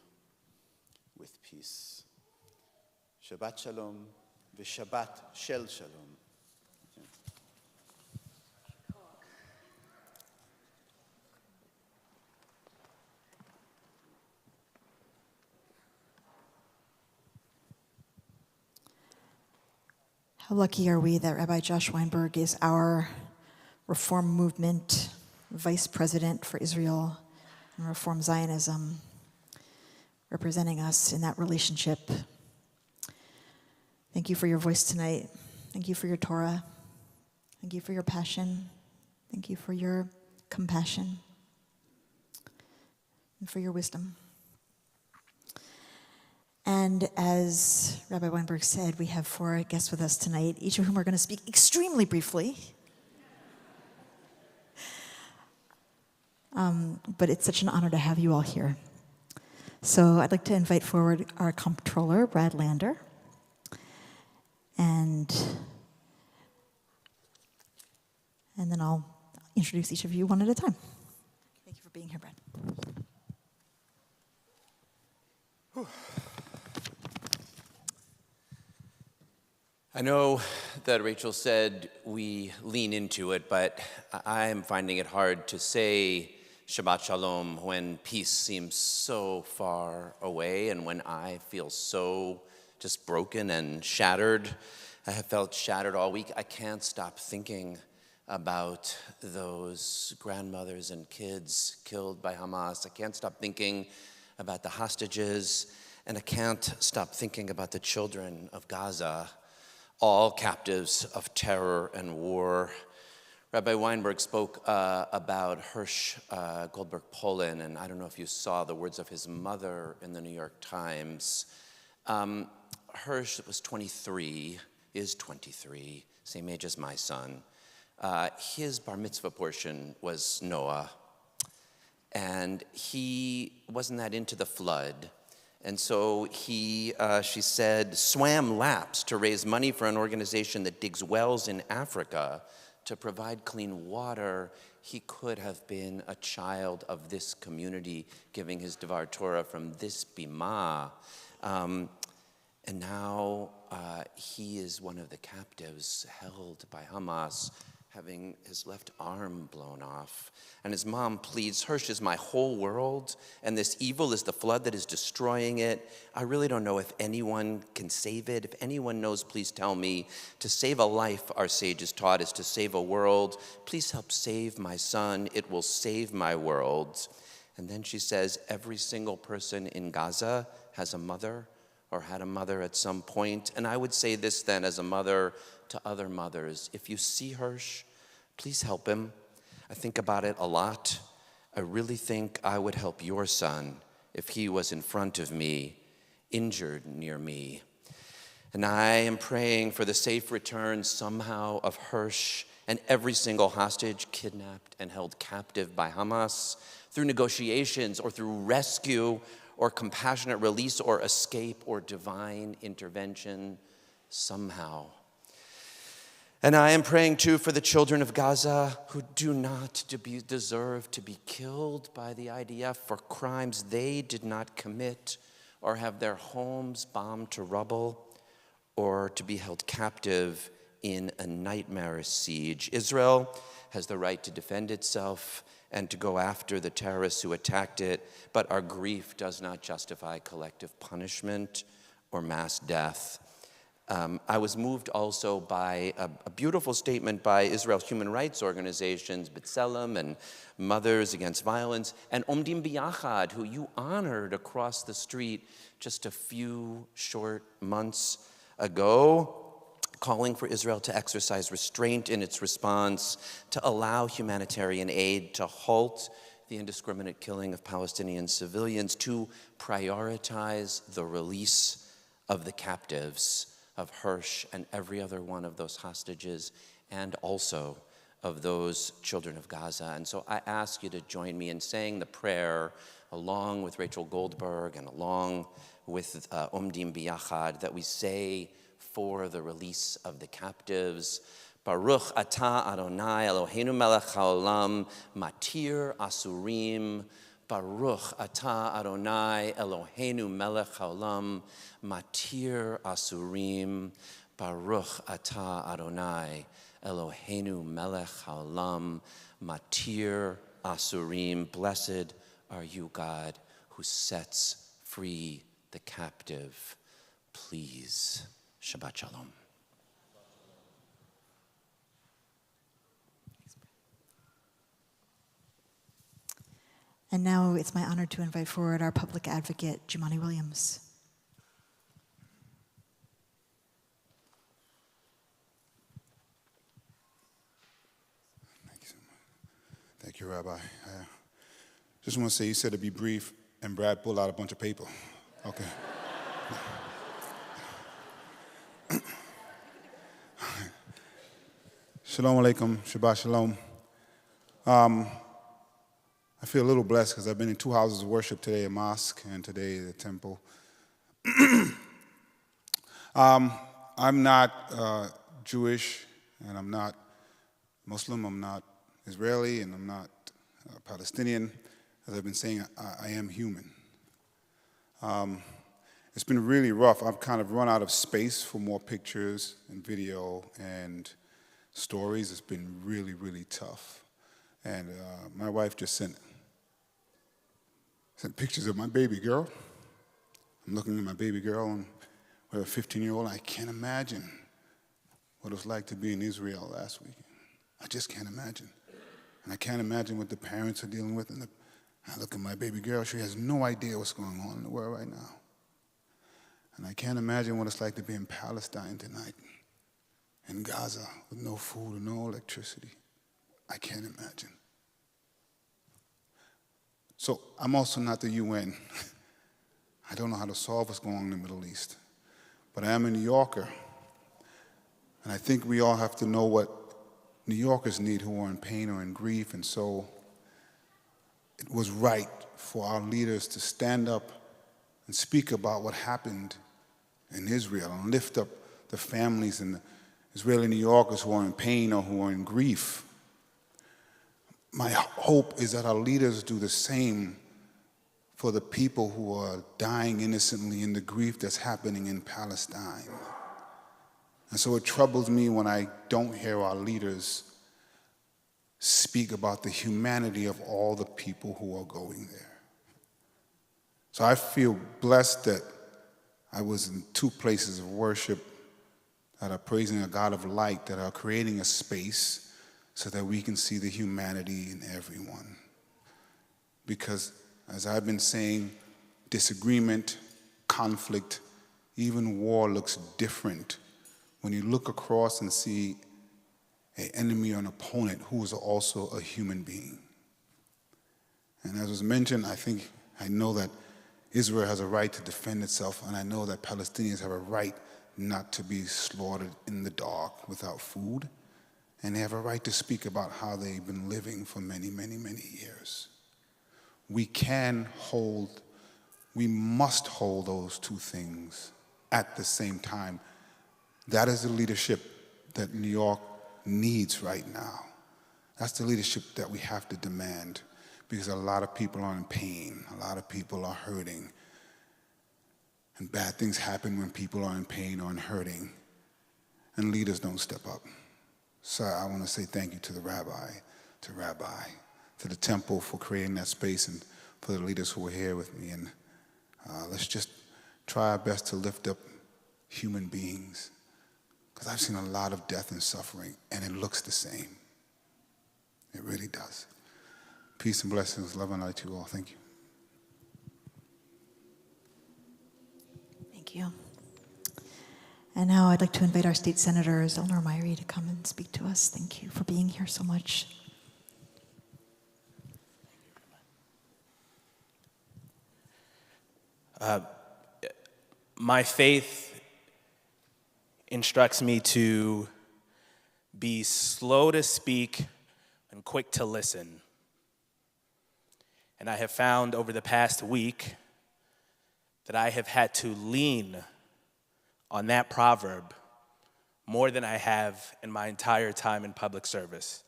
with peace. Shabbat shalom v'shabbat shel shalom. How lucky are we that Rabbi Josh Weinberg is our Reform Movement Vice President for Israel and Reform Zionism, representing us in that relationship. Thank you for your voice tonight. Thank you for your Torah. Thank you for your passion. Thank you for your compassion and for your wisdom. And as Rabbi Weinberg said, we have 4 guests with us tonight, each of whom are going to speak extremely briefly. But it's such an honor to have you all here. So I'd like to invite forward our comptroller, Brad Lander. And then I'll introduce each of you one at a time. Thank you for being here, Brad. I know that Rachel said we lean into it, but I am finding it hard to say Shabbat Shalom when peace seems so far away and when I feel so just broken and shattered. I have felt shattered all week. I can't stop thinking about those grandmothers and kids killed by Hamas. I can't stop thinking about the hostages, and I can't stop thinking about the children of Gaza, all captives of terror and war. Rabbi Weinberg spoke about Hirsch Goldberg Polin, and I don't know if you saw the words of his mother in the New York Times. Hirsch was 23, is 23, same age as my son. His bar mitzvah portion was Noah, and he wasn't that into the flood. And so he, she said, swam laps to raise money for an organization that digs wells in Africa to provide clean water, he could have been a child of this community, giving his Devar Torah from this bima. And now he is one of the captives held by Hamas, having his left arm blown off. And his mom pleads, Hirsch is my whole world, and this evil is the flood that is destroying it. I really don't know if anyone can save it. If anyone knows, please tell me. To save a life, our sages taught, is to save a world. Please help save my son. It will save my world. And then she says, every single person in Gaza has a mother or had a mother at some point. And I would say this then as a mother to other mothers. If you see Hirsch, please help him. I think about it a lot. I really think I would help your son if he was in front of me, injured near me. And I am praying for the safe return somehow of Hirsch and every single hostage kidnapped and held captive by Hamas through negotiations or through rescue or compassionate release or escape or divine intervention somehow. And I am praying too for the children of Gaza who do not deserve to be killed by the IDF for crimes they did not commit or have their homes bombed to rubble or to be held captive in a nightmarish siege. Israel has the right to defend itself and to go after the terrorists who attacked it, but our grief does not justify collective punishment or mass death. I was moved also by a beautiful statement by Israel's human rights organizations, B'Tselem and Mothers Against Violence, and Omdim B'Yachad, who you honored across the street just a few short months ago, calling for Israel to exercise restraint in its response, to allow humanitarian aid, to halt the indiscriminate killing of Palestinian civilians, to prioritize the release of the captives, of Hirsch and every other one of those hostages, and also of those children of Gaza. And so I ask you to join me in saying the prayer along with Rachel Goldberg and along with Omdim B'Yachad, that we say for the release of the captives. Baruch atah Adonai Eloheinu melech haolam matir asurim. Baruch atah Adonai Eloheinu melech haolam matir asurim. Baruch atah Adonai Eloheinu melech haolam matir asurim. Blessed are you, God, who sets free the captive. Please, Shabbat Shalom. And now it's my honor to invite forward our public advocate, Jumani Williams. Thank you so much. Thank you, Rabbi. Just want to say, you said to be brief, and Brad pulled out a bunch of paper. Okay. Shalom Aleichem, Shabbat Shalom. I feel a little blessed because I've been in 2 houses of worship today, a mosque, and today the temple. I'm not Jewish, and I'm not Muslim, I'm not Israeli, and I'm not Palestinian. As I've been saying, I am human. It's been really rough. I've kind of run out of space for more pictures and video and stories. It's been really, really tough. And my wife just sent pictures of my baby girl. I'm looking at my baby girl, and with a 15-year-old, I can't imagine what it was like to be in Israel last week. I just can't imagine. And I can't imagine what the parents are dealing with. And I look at my baby girl, she has no idea what's going on in the world right now. And I can't imagine what it's like to be in Palestine tonight, in Gaza, with no food and no electricity. I can't imagine. So I'm also not the UN. I don't know how to solve what's going on in the Middle East. But I am a New Yorker. And I think we all have to know what New Yorkers need who are in pain or in grief. And so it was right for our leaders to stand up and speak about what happened in Israel and lift up the families and Israeli New Yorkers who are in pain or who are in grief. My hope is that our leaders do the same for the people who are dying innocently in the grief that's happening in Palestine. And so it troubles me when I don't hear our leaders speak about the humanity of all the people who are going there. So I feel blessed that I was in 2 places of worship that are praising a God of light, that are creating a space so that we can see the humanity in everyone. Because, as I've been saying, disagreement, conflict, even war looks different when you look across and see an enemy or an opponent who is also a human being. And as was mentioned, I know that Israel has a right to defend itself, and I know that Palestinians have a right not to be slaughtered in the dark without food, and they have a right to speak about how they've been living for many, many, many years. We must hold those 2 things at the same time. That is the leadership that New York needs right now. That's the leadership that we have to demand, because a lot of people are in pain, a lot of people are hurting, and bad things happen when people are in pain or in hurting, and leaders don't step up. So I want to say thank you to the rabbi, to the temple for creating that space, and for the leaders who were here with me. And let's just try our best to lift up human beings, because I've seen a lot of death and suffering, and it looks the same. It really does. Peace and blessings, love and light to you all. Thank you. Thank you. And now I'd like to invite our state senators, Eleanor Myrie, to come and speak to us. Thank you for being here so much. My faith instructs me to be slow to speak and quick to listen. And I have found over the past week that I have had to lean on that proverb more than I have in my entire time in public service.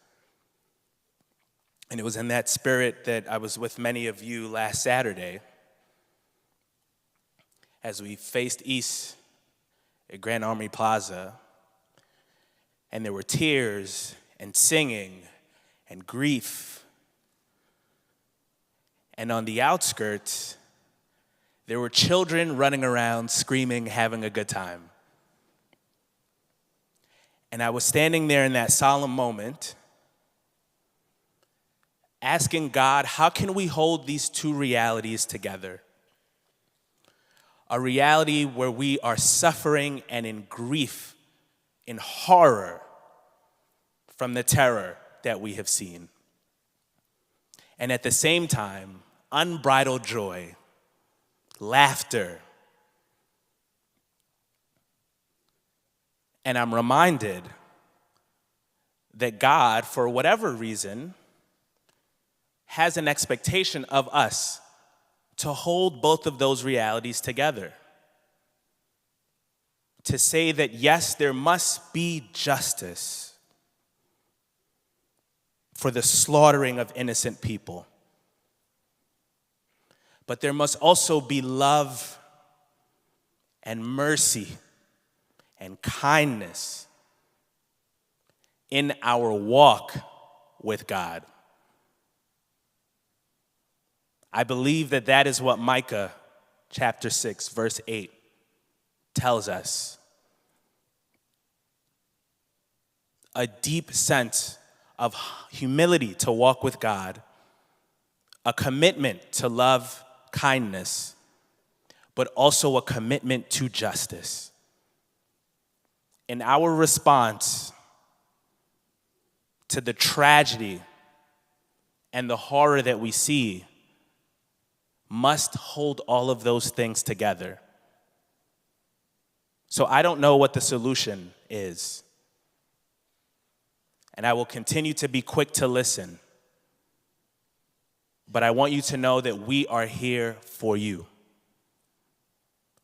And it was in that spirit that I was with many of you last Saturday as we faced east at Grand Army Plaza, and there were tears and singing and grief. And on the outskirts, there were children running around, screaming, having a good time. And I was standing there in that solemn moment, asking God, how can we hold these 2 realities together? A reality where we are suffering and in grief, in horror from the terror that we have seen. And at the same time, unbridled joy, laughter. And I'm reminded that God, for whatever reason, has an expectation of us to hold both of those realities together. To say that, yes, there must be justice for the slaughtering of innocent people, but there must also be love and mercy and kindness in our walk with God. I believe that that is what Micah chapter 6, verse 8 tells us. A deep sense of humility to walk with God, a commitment to love, kindness, but also a commitment to justice. In our response to the tragedy and the horror that we see, must hold all of those things together. So I don't know what the solution is. And I will continue to be quick to listen. But I want you to know that we are here for you.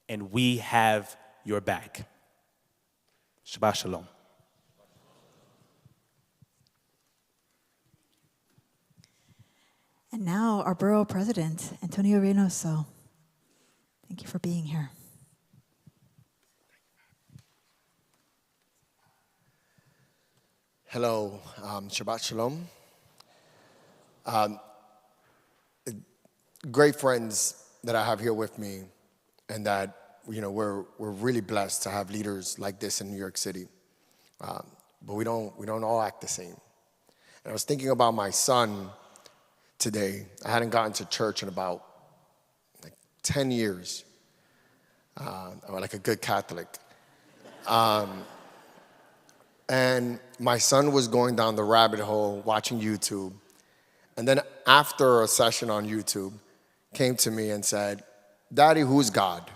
And we have your back. Shabbat Shalom. And now our borough president, Antonio Reynoso. Thank you for being here. Hello, Shabbat Shalom. Great friends that I have here with me, and that we're really blessed to have leaders like this in New York City. But we don't all act the same. And I was thinking about my son today. I hadn't gotten to church in about 10 years. I'm like a good Catholic. And my son was going down the rabbit hole watching YouTube. And then after a session on YouTube, came to me and said, "Daddy, who's God?"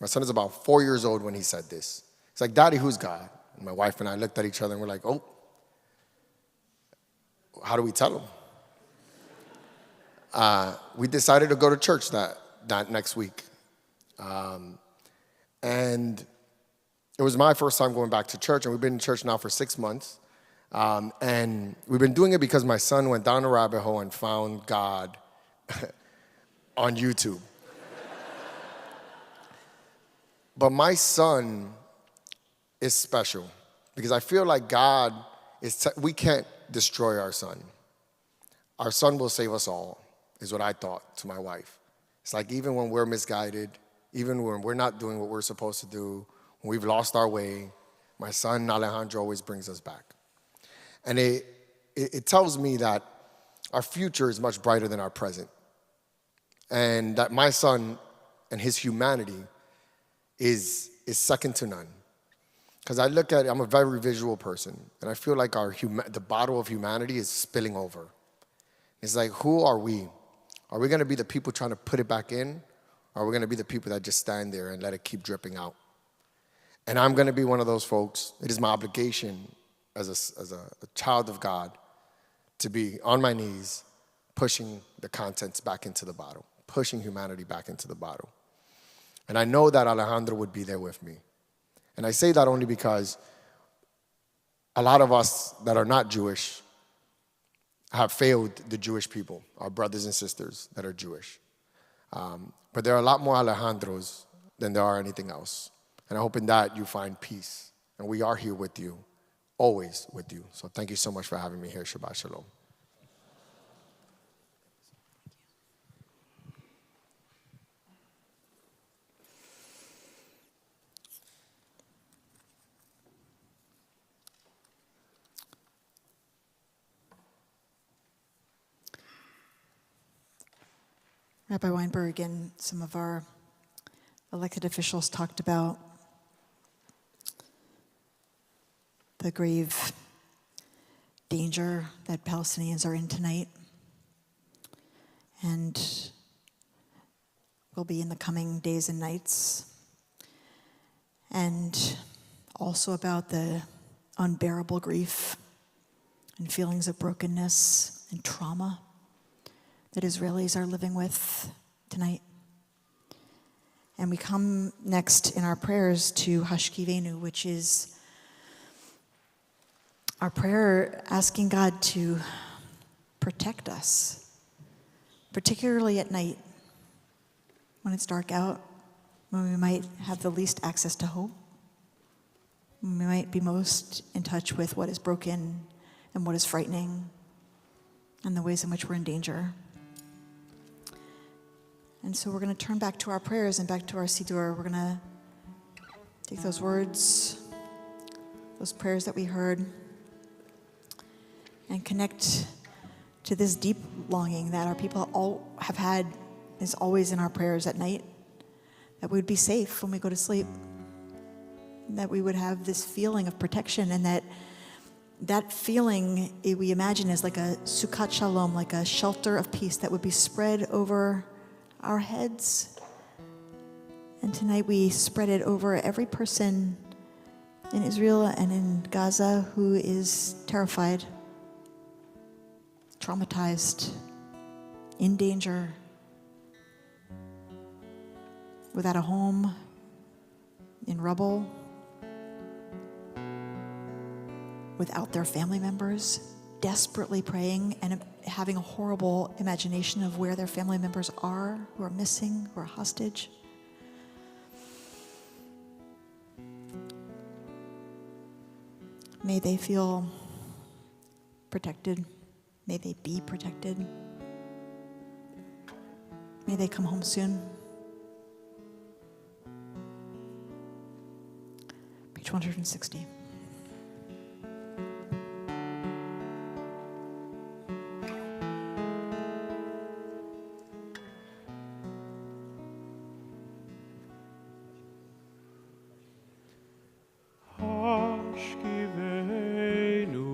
My son is about 4 years old when he said this. He's like, "Daddy, who's God?" And my wife and I looked at each other and we're like, "Oh, how do we tell him?" We decided to go to church that next week. And it was my first time going back to church, and we've been in church now for 6 months. And we've been doing it because my son went down a rabbit hole and found God on YouTube. But my son is special because I feel like God we can't destroy our son. Our son will save us all, is what I thought to my wife. It's like even when we're misguided, even when we're not doing what we're supposed to do, when we've lost our way, my son Alejandro always brings us back. And it tells me that our future is much brighter than our present. And that my son and his humanity is second to none. Because I look at it, I'm a very visual person, and I feel like the bottle of humanity is spilling over. It's like, who are we? Are we going to be the people trying to put it back in? Or are we going to be the people that just stand there and let it keep dripping out? And I'm going to be one of those folks. It is my obligation as a child of God to be on my knees pushing the contents back into the bottle, pushing humanity back into the bottle. And I know that Alejandro would be there with me. And I say that only because a lot of us that are not Jewish have failed the Jewish people, our brothers and sisters that are Jewish. But there are a lot more Alejandros than there are anything else. And I hope in that you find peace. And we are here with you, always with you. So thank you so much for having me here. Shabbat Shalom. Rabbi Weinberg and some of our elected officials talked about the grave danger that Palestinians are in tonight and will be in the coming days and nights, and also about the unbearable grief and feelings of brokenness and trauma that Israelis are living with tonight. And we come next in our prayers to Hashkivenu, which is our prayer asking God to protect us, particularly at night, when it's dark out, when we might have the least access to hope, when we might be most in touch with what is broken and what is frightening, and the ways in which we're in danger. And so we're going to turn back to our prayers and back to our Siddur. We're going to take those words, those prayers that we heard, and connect to this deep longing that our people all have had, is always in our prayers at night, that we would be safe when we go to sleep, that we would have this feeling of protection, and that feeling we imagine is like a Sukkot Shalom, like a shelter of peace that would be spread over our heads. And tonight we spread it over every person in Israel and in Gaza who is terrified, traumatized, in danger, without a home, in rubble, without their family members desperately praying and having a horrible imagination of where their family members are, who are missing, who are hostage. May they feel protected. May they be protected. May they come home soon. Page 160. Hashkivenu,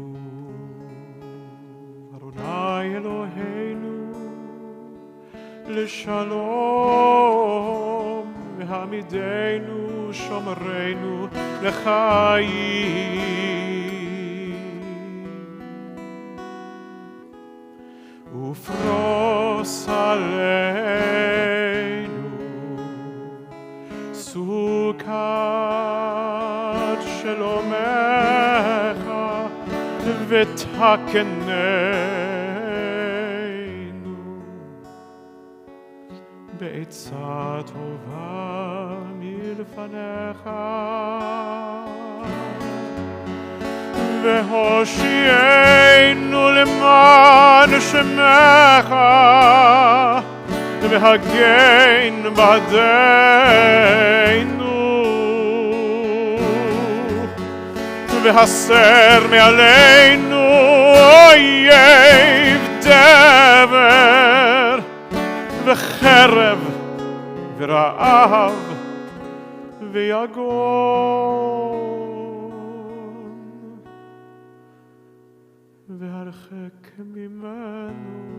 Adonai Eloheinu, לשלום, והעמידנו שומרנו לחיים. ופרוס עלינו סוכת שלומך ותקננו בעצה טובה מלפניך והושיענו למען שמך והגן בעדנו והסר מעלינו אויב דבר וחרב ורעב ויגון והרחק ממנו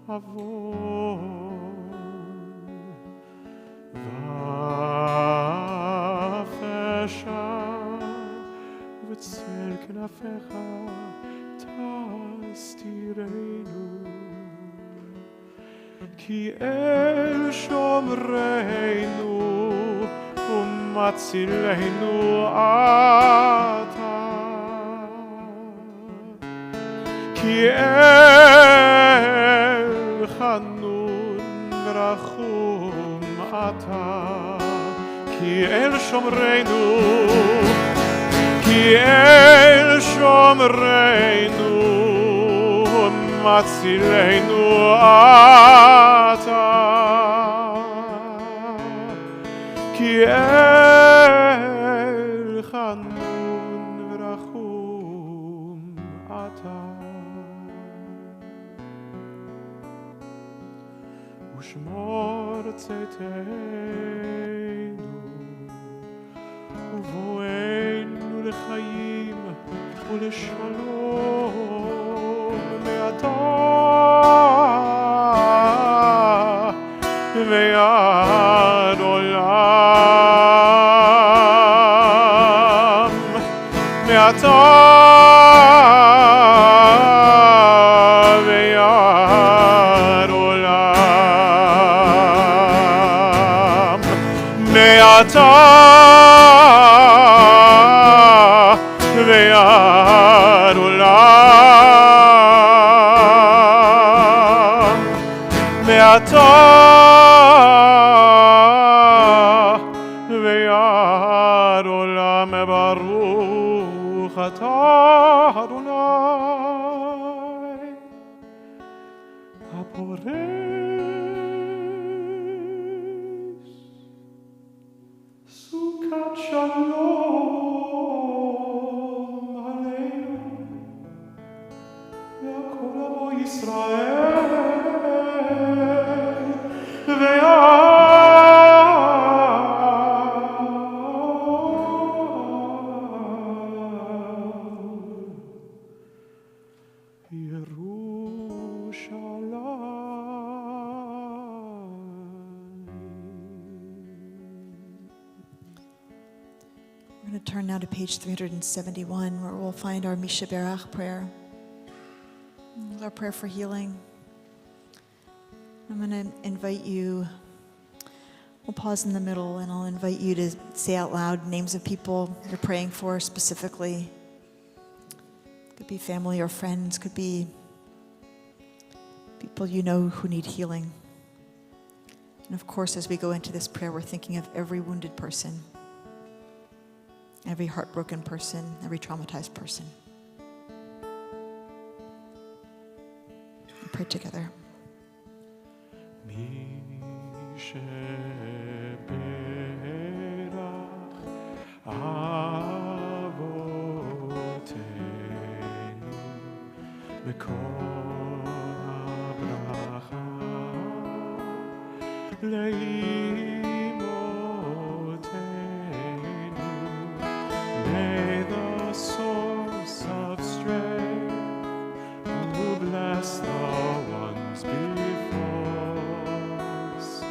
עוון ופשע וצל כנפיך תסתירנו כי אל שומרנו ומצילנו אתה כי אל חנון ורחום אתה כי אל שומרנו כי אל שומרנו מצילנו אתה כי אל חנון ורחום אתה ושמור צאתנו ובואנו לחיים ולשלום מעתה ועד עולם מעתה ועד עולם מעתה ועד עולם מעתה ועד עולם ברוך אתה אדוני הפורש סוכת שלום עלינו וכל עמו ישראל We're going to turn now to page 371, where we'll find our Misha Berach prayer. It's our prayer for healing. I'm going to invite you, we'll pause in the middle, and I'll invite you to say out loud names of people you're praying for specifically. Could be family or friends, could be people you know who need healing. And of course, as we go into this prayer, we're thinking of every wounded person, every heartbroken person, every traumatized person. We pray together. May the source of strength, who bless the ones before us,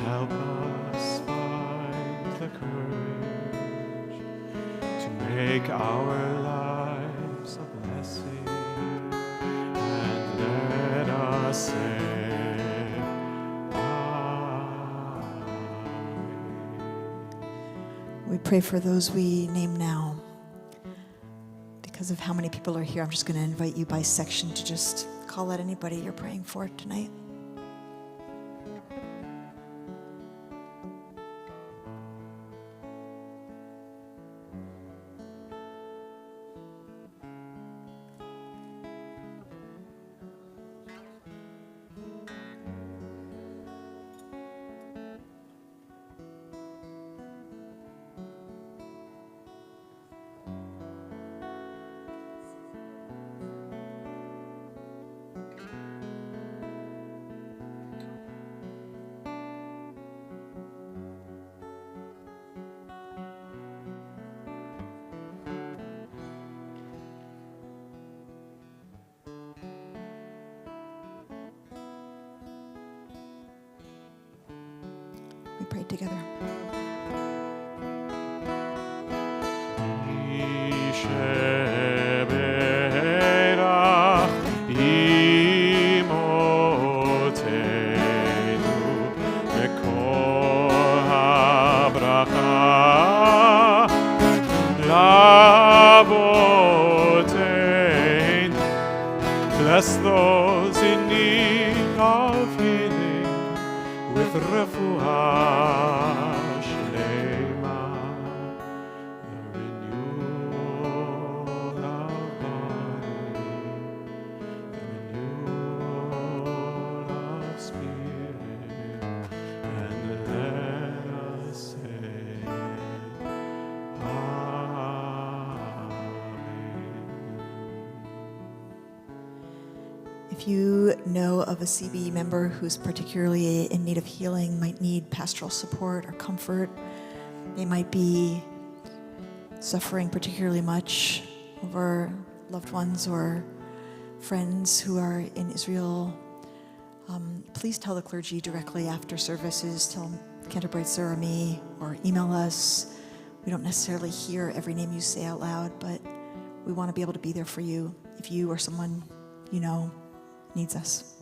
help us find the courage to make our lives a blessing, and let us say, We pray for those we name now. Because of how many people are here, I'm just going to invite you by section to just call out anybody you're praying for tonight. We pray together. Bless those in need of healing with refuah shlema, the renewal of body, the renewal of spirit, and let us say, If you know of a CB member who's particularly in need of healing, might need pastoral support or comfort, they might be suffering particularly much over loved ones or friends who are in Israel, please tell the clergy directly after services. Tell Canterbury Sir or me, or email us. We don't necessarily hear every name you say out loud, but we want to be able to be there for you if you or someone you know needs us.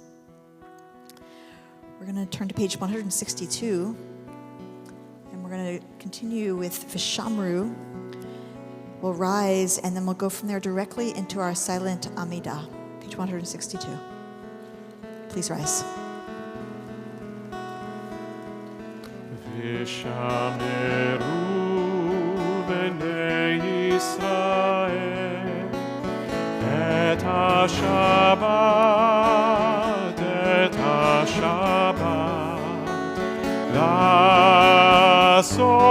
We're going to turn to page 162, and we're going to continue with Vishamru. We'll rise, and then we'll go from there directly into our silent Amidah, page 162. Please rise. Vishameru b'nei Yisrael et HaShabbat,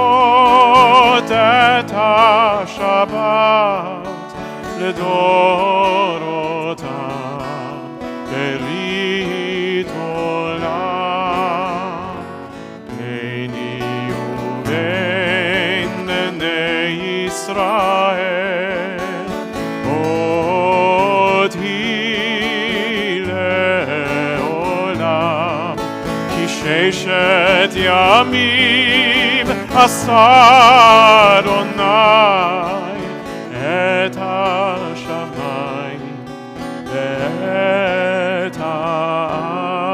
לעשות את השבת לדורותם ברית עולם, ביני ובין בני ישראל עוד היא לעולם, כי ששת ימים עשה אדוני את השמיים ואת הארץ,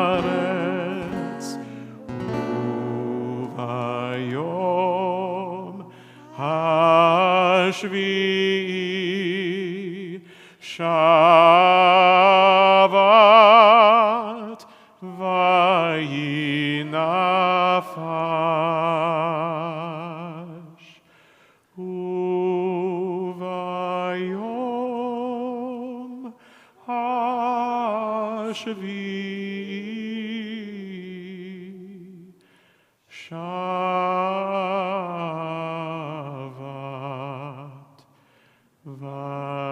וביום השביעי Shabbat vayinafash uvayom hashvi shavat vayinafash.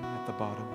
At the bottom.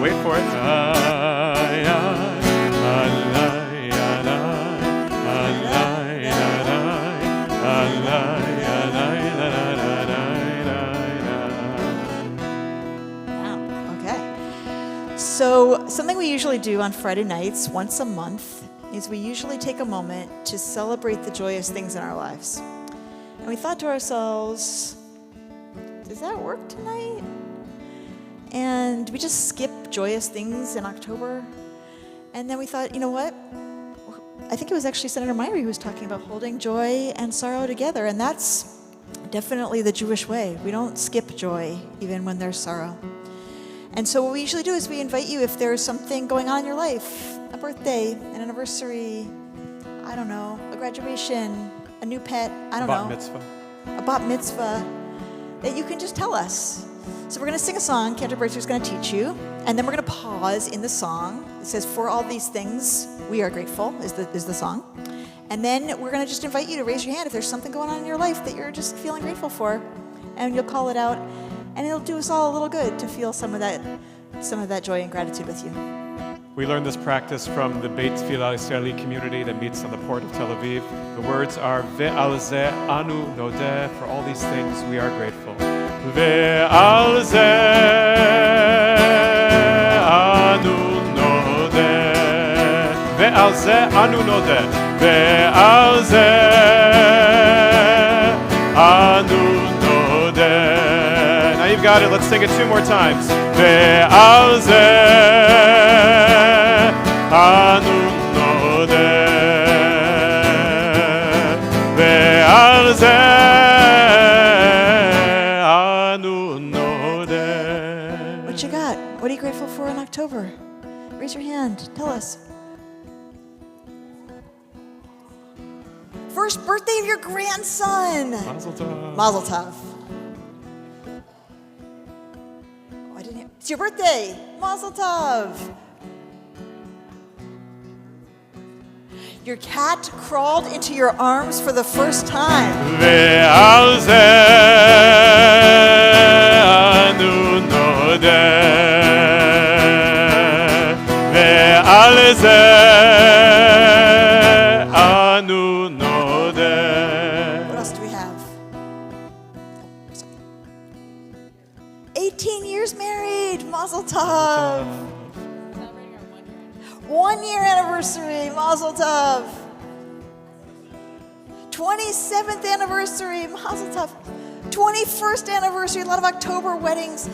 Wait for it. So So something we usually do on Friday nights, once a month, is we usually take a moment to celebrate the joyous things in our lives. And we thought to ourselves, does that work tonight? And we just skip joyous things in October. And then we thought, you know what? I think it was actually Senator Myrie who was talking about holding joy and sorrow together. And that's definitely the Jewish way. We don't skip joy even when there's sorrow. And so what we usually do is we invite you, if there's something going on in your life, a birthday, an anniversary, I don't know, a graduation, a new pet, I don't know. A bat mitzvah, that you can just tell us. So we're going to sing a song, Canterbury's going to teach you, and then we're going to pause in the song. It says, for all these things, we are grateful, is the song. And then we're going to just invite you to raise your hand if there's something going on in your life that you're just feeling grateful for, and you'll call it out. And it'll do us all a little good to feel some of that joy and gratitude with you. We learned this practice from the Beit Tfilah Israeli community that meets on the port of Tel Aviv. The words are Ve'al zeh anu nodeh. For all these things, we are grateful. Ve'al zeh anu nodeh. Ve'al zeh anu nodeh. Ve'al zeh anu nodeh. Now you've got it. Let's sing it 2 more times. Ve'al zeh anu nodeh. Ve'al zeh anu nodeh. What you got? What are you grateful for in October? Raise your hand. Tell us. First birthday of your grandson. Mazel tov. Mazel tov. Oh, I didn't hear. It's your birthday. Mazel tov. Your cat crawled into your arms for the first time. Ve'al zeh anu nodeh. Ve'al zeh anu nodeh. What else do we have? 18 years married. Mazel tov. 1 year anniversary. Mazel tov. 27th anniversary. Mazel tov. 21st anniversary. A lot of October weddings.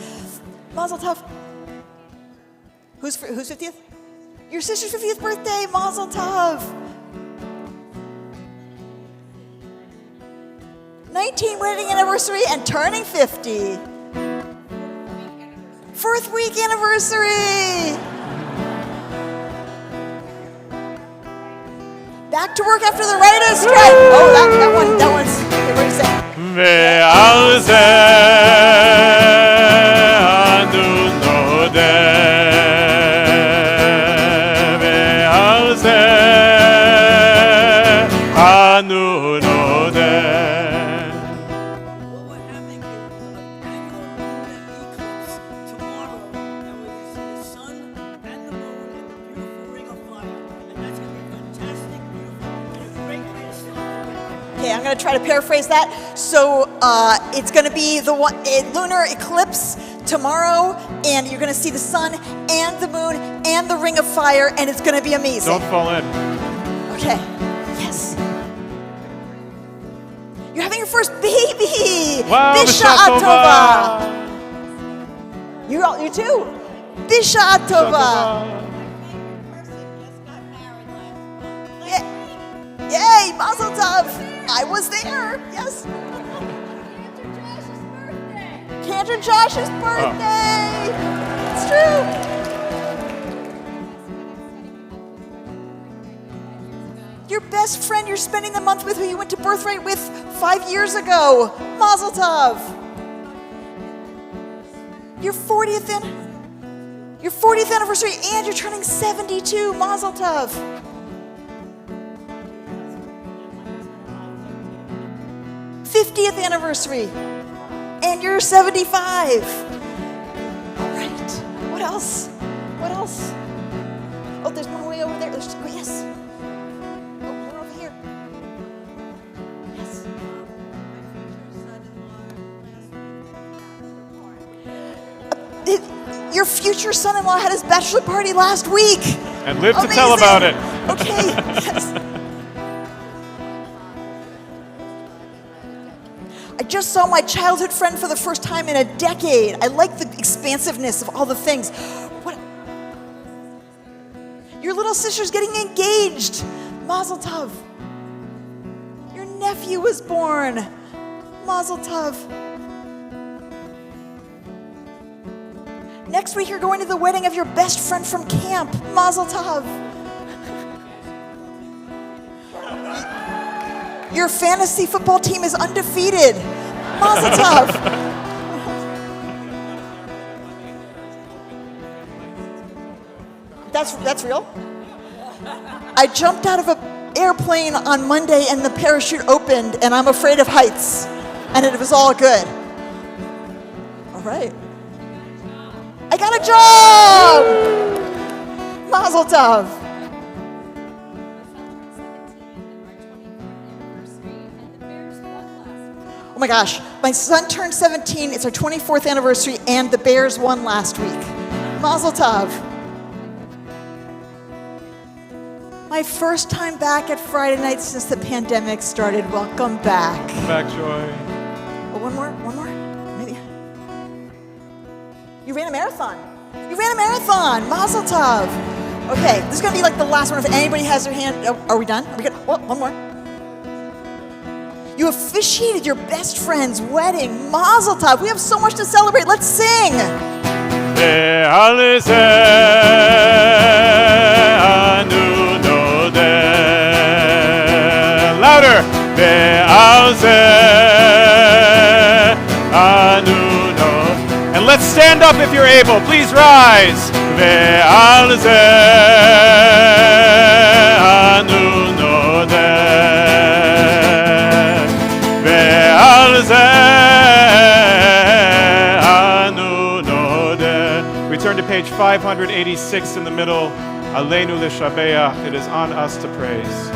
Mazel tov. Who's 50th? Your sister's 50th birthday. Mazel tov. 19 wedding anniversary and turning 50. 4th week anniversary. Back to work after the writer's strike. Oh, that one's, what do you say? Ve'al zeh anu nodeh. Ve'al zeh anu nodeh. Well, we're having an annual lunar eclipse tomorrow, and we're going to see the sun and the moon and the beautiful ring of fire, and that's going to be fantastic, beautiful, and a great way to celebrate. Okay, I'm going to try to paraphrase that. So it's going to be the lunar eclipse tomorrow, and you're going to see the sun and the moon and the ring of fire, and it's going to be amazing. Don't fall in. Okay. Yes. You're having your first baby. Wow, Bisha B'sha Tova. You too. Bisha Tova. Yay, Mazel Tov. I was there. Yes. Cantor Josh's birthday. It's true. Your best friend you're spending the month with, who you went to birthright with 5 years ago. Mazel Tov. Your 40th anniversary, and you're turning 72. Mazel Tov. 50th anniversary, and you're 75. All right. What else? What else? Oh, there's one way over there. Oh, yes. Oh, we're over here. Yes. your future son-in-law had his bachelor party last week. And live to tell about it. Okay. Yes. I just saw my childhood friend for the first time in a decade. I like the expansiveness of all the things. What? Your little sister's getting engaged. Mazel tov. Your nephew was born. Mazel tov. Next week you're going to the wedding of your best friend from camp. Mazel tov. Your fantasy football team is undefeated. Mazel tov. That's real? I jumped out of an airplane on Monday and the parachute opened and I'm afraid of heights. And it was all good. All right. I got a job! Mazel tov. Oh my gosh, my son turned 17, it's our 24th anniversary, and the Bears won last week. Mazel tov. My first time back at Friday night since the pandemic started. Welcome back. Back, Joy. Oh, one more, maybe. You ran a marathon. Mazel tov. Okay, this is gonna be like the last one. If anybody has their hand, are we done? Are we good? Oh, one more. You officiated your best friend's wedding. Mazel tov. We have so much to celebrate. Let's sing. Louder. And let's stand up if you're able. Please rise. We turn to page 586 in the middle. Aleinu l'shabeach. It is on us to praise.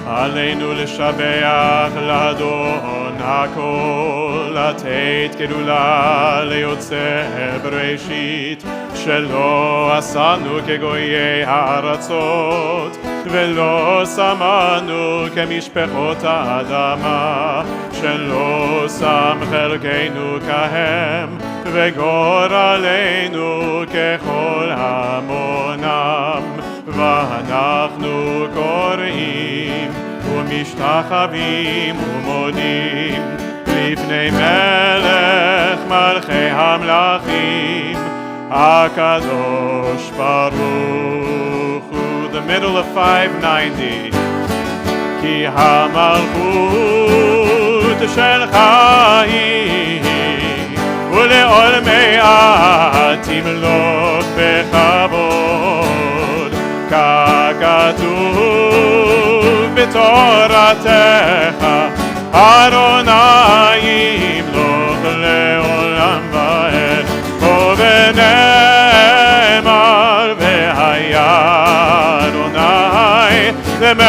Aleinu l'shabeach l'adon hakol, לתת גדולה ליוצא בראשית, שלא עשנו כגויי הארצות, ולא שמנו כמשפחות האדמה, שלא שם חלקנו כהם, וגורלנו ככל המונם, ואנחנו קוראים ומשתחווים ומודים לפני מלך מלכי המלכים, הקדוש ברוך הוא. The middle of 590. כי המלכות שלך היא, ולעולמי עד תמלוך בכבוד, ככתוב בתורתך, אדוני ימלוך לעולם ועד, ובנאמר והיה אדוני למלך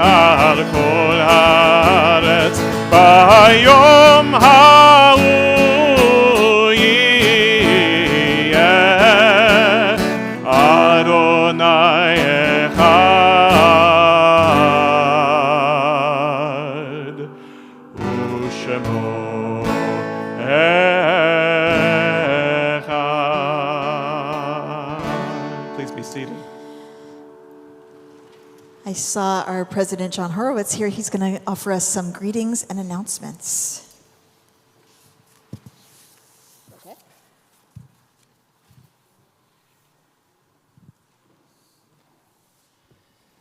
על כל הארץ, ביום ההוא יהיה אדוני אחד, ושמו אחד. Please be seated. I saw our President John Horowitz here. He's going to offer us some greetings and announcements.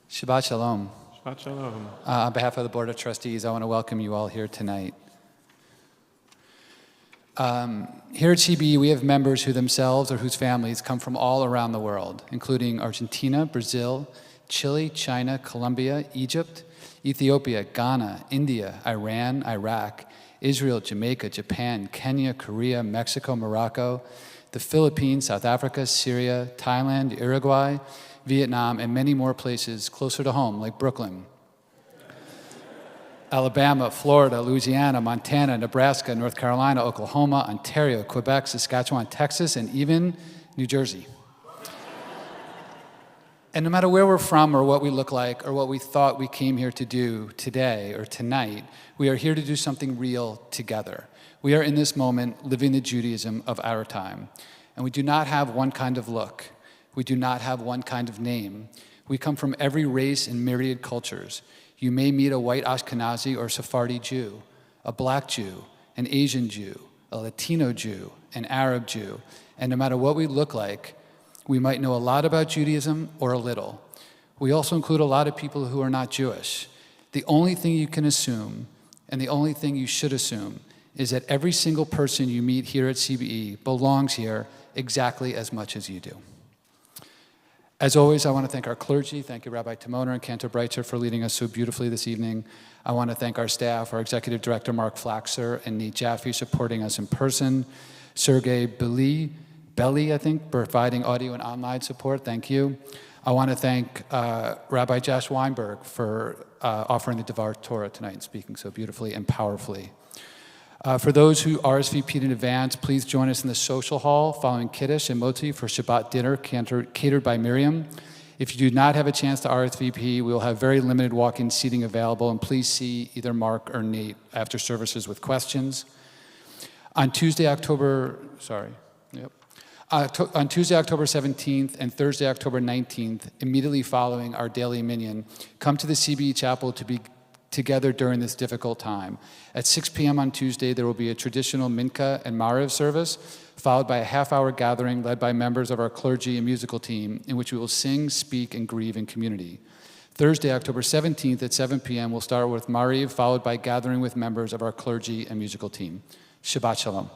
Shabbat Shalom. Shabbat Shalom. On behalf of the Board of Trustees, I want to welcome you all here tonight. Here at CBE, we have members who themselves or whose families come from all around the world, including Argentina, Brazil, Chile, China, Colombia, Egypt, Ethiopia, Ghana, India, Iran, Iraq, Israel, Jamaica, Japan, Kenya, Korea, Mexico, Morocco, the Philippines, South Africa, Syria, Thailand, Uruguay, Vietnam, and many more places closer to home, like Brooklyn. Alabama, Florida, Louisiana, Montana, Nebraska, North Carolina, Oklahoma, Ontario, Quebec, Saskatchewan, Texas, and even New Jersey. And no matter where we're from or what we look like or what we thought we came here to do today or tonight, we are here to do something real together. We are in this moment living the Judaism of our time. And we do not have one kind of look. We do not have one kind of name. We come from every race and myriad cultures. You may meet a white Ashkenazi or Sephardi Jew, a black Jew, an Asian Jew, a Latino Jew, an Arab Jew. And no matter what we look like, we might know a lot about Judaism or a little. We also include a lot of people who are not Jewish. The only thing you can assume, and the only thing you should assume, is that every single person you meet here at CBE belongs here exactly as much as you do. As always, I want to thank our clergy. Thank you, Rabbi Timoner and Cantor Breitzer, for leading us so beautifully this evening. I want to thank our staff, our Executive Director, Mark Flaxer, and Nate Jaffe, supporting us in person. Sergey Belly, I think, providing audio and online support. Thank you. I want to thank Rabbi Josh Weinberg for offering the Devar Torah tonight and speaking so beautifully and powerfully. For those who RSVP'd in advance, please join us in the social hall following Kiddush and Moti for Shabbat dinner catered by Miriam. If you do not have a chance to RSVP, we will have very limited walk-in seating available, and please see either Mark or Nate after services with questions. On Tuesday, October 17th and Thursday, October 19th, immediately following our daily minyan, come to the CBE Chapel to be together during this difficult time. At 6 p.m. on Tuesday, there will be a traditional Mincha and Mariv service, followed by a half-hour gathering led by members of our clergy and musical team, in which we will sing, speak, and grieve in community. Thursday, October 17th at 7 p.m., we'll start with Mariv, followed by gathering with members of our clergy and musical team. Shabbat Shalom.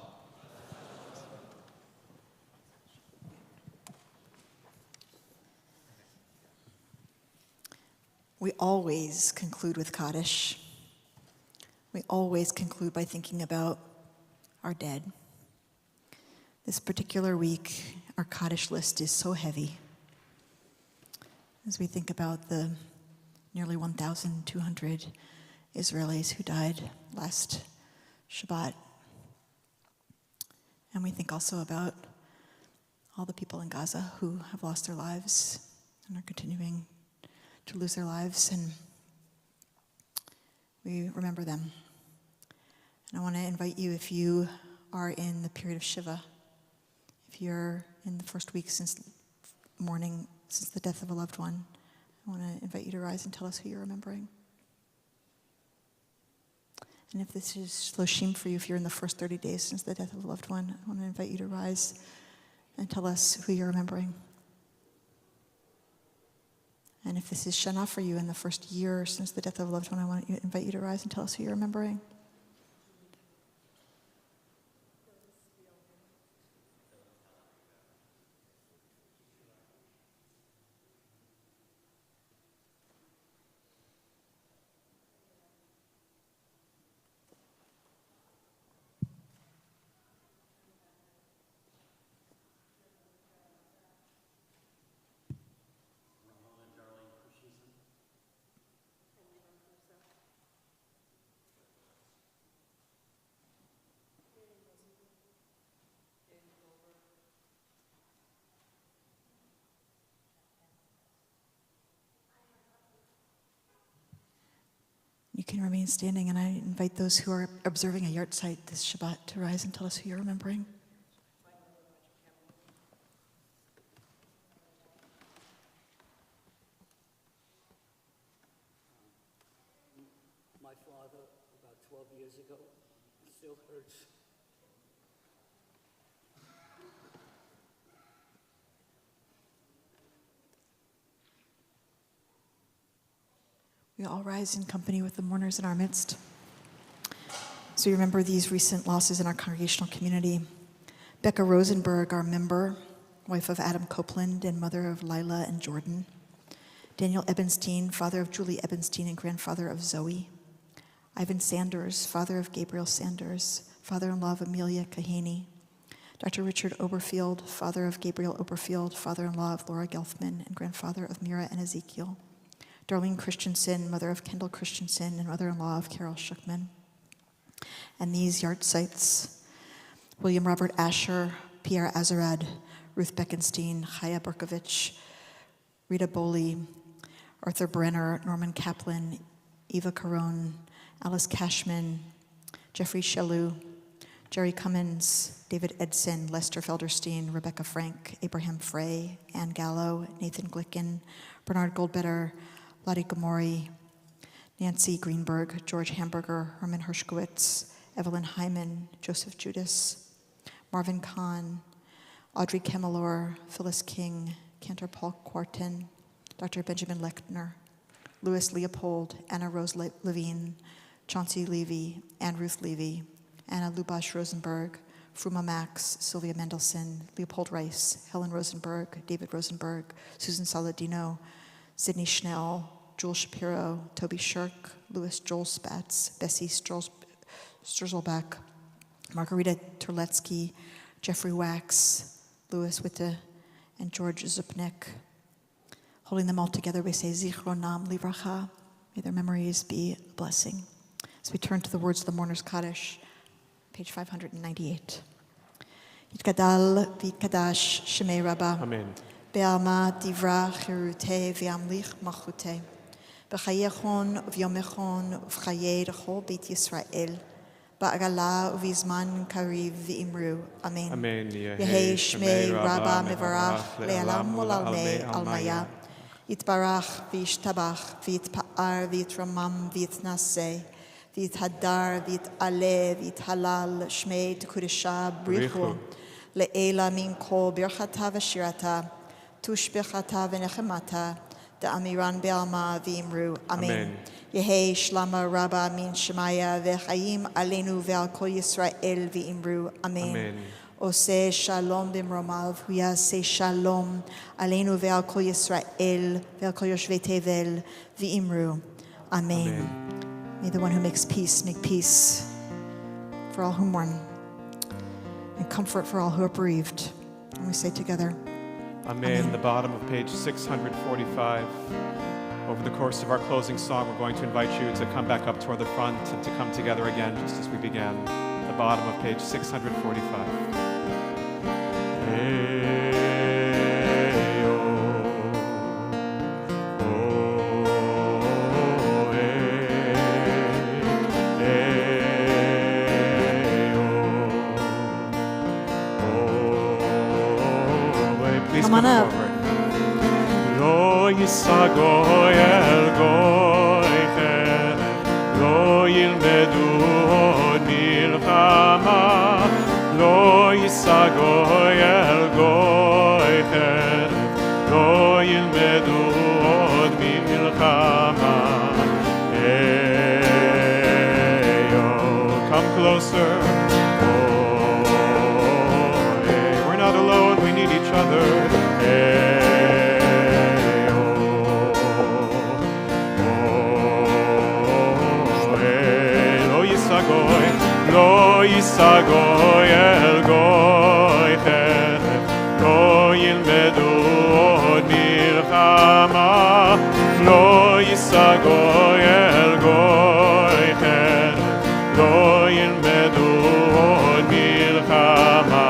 We always conclude with Kaddish. We always conclude by thinking about our dead. This particular week, our Kaddish list is so heavy. As we think about the nearly 1,200 Israelis who died last Shabbat. And we think also about all the people in Gaza who have lost their lives and are continuing to lose their lives, and we remember them. And I want to invite you, if you are in the period of Shiva, if you're in the first week since mourning, since the death of a loved one, I want to invite you to rise and tell us who you're remembering. And if this is Shloshim for you, if you're in the first 30 days since the death of a loved one, I want to invite you to rise and tell us who you're remembering. And if this is Shana for you in the first year since the death of a loved one, I want to invite you to rise and tell us who you're remembering. You can remain standing, and I invite those who are observing a yard site this Shabbat to rise and tell us who you're remembering. My father, about 12 years ago, still hurts. We all rise in company with the mourners in our midst. So we remember these recent losses in our congregational community. Becca Rosenberg, our member, wife of Adam Copeland and mother of Lila and Jordan. Daniel Ebenstein, father of Julie Ebenstein and grandfather of Zoe. Ivan Sanders, father of Gabriel Sanders, father-in-law of Amelia Kahaney. Dr. Richard Oberfield, father of Gabriel Oberfield, father-in-law of Laura Gelfman and grandfather of Mira and Ezekiel. Darlene Christensen, mother of Kendall Christensen and mother-in-law of Carol Schuckman. And these yard sites: William Robert Asher, Pierre Azarad, Ruth Beckenstein, Chaya Berkovich, Rita Boley, Arthur Brenner, Norman Kaplan, Eva Caron, Alice Cashman, Jeffrey Shalou, Jerry Cummins, David Edson, Lester Felderstein, Rebecca Frank, Abraham Frey, Ann Gallo, Nathan Glicken, Bernard Goldbetter, Lottie Gamori, Nancy Greenberg, George Hamburger, Herman Hershkowitz, Evelyn Hyman, Joseph Judas, Marvin Kahn, Audrey Kemelor, Phyllis King, Cantor Paul Quartin, Dr. Benjamin Lechner, Louis Leopold, Anna Rose Levine, Chauncey Levy, Anne Ruth Levy, Anna Lubash Rosenberg, Fruma Max, Sylvia Mendelson, Leopold Rice, Helen Rosenberg, David Rosenberg, Susan Saladino, Sydney Schnell, Joel Shapiro, Toby Shirk, Louis Joel Spatz, Bessie Strzelbach, Margarita Terletsky, Jeffrey Wax, Louis Witte, and George Zupnik. Holding them all together, we say, Zichronam Livracha. May their memories be a blessing. As we turn to the words of the Mourner's Kaddish, page 598. Yitkadal v'yitkadash shemei Rabbah. Amen. Be'alma divra chirute v'amlich machute. B'chayechon v'yomechon v'chayei l'chol beit Yisrael. Ba'agala v'izman kariv v'imru. Amen. Amen. Yehei shmei Rabbah mevarach le'alam u'lalmei almaya. Yitbarach v'yishtabach v'yitpa'ar v'yitramam v'yitnaseh. V'yithadar v'yit'aleh v'yithalal shmei t'kudesha brichu. Le'ela min kol birchata v'shirata. Tush birchata v'nechemata. Da'amiran be'alma v'imru. Amen. Yehei shlama Rabbah min shemaya v'chayim aleinu ve'al kol Yisrael v'imru. Amen. Oseh shalom b'mromav huyaseh shalom aleinu ve'al kol Yisrael ve'al kol yoshvei tevel v'imru. Amen. May the one who makes peace make peace for all who mourn and comfort for all who are bereaved. And we say together, Amen. The bottom of page 645. Over the course of our closing song, we're going to invite you to come back up toward the front and to come together again just as we began. The bottom of page 645. Please come on up. Lo yisagoy el goy cherem, lo yilmedu od milchama. Lo yisagoy el goy cherem, lo yilmedu od milchama. Eyo, come closer. We're not alone, we need each other. Lo yisagoy el goy cherem, lo yilmedu od milchama. Lo yisagoy el goy cherem, lo yilmedu od milchama.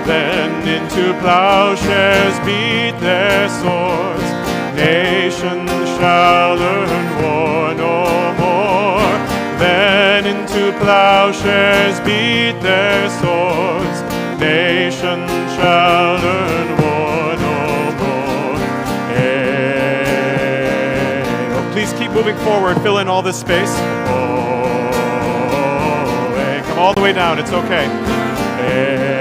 Then into plowshares beat their swords, nations shall learn war no more. Then into plowshares beat their swords, nations shall learn war no more. Hey. Oh, please keep moving forward, fill in all this space. Oh, hey. Come all the way down, it's okay. Hey.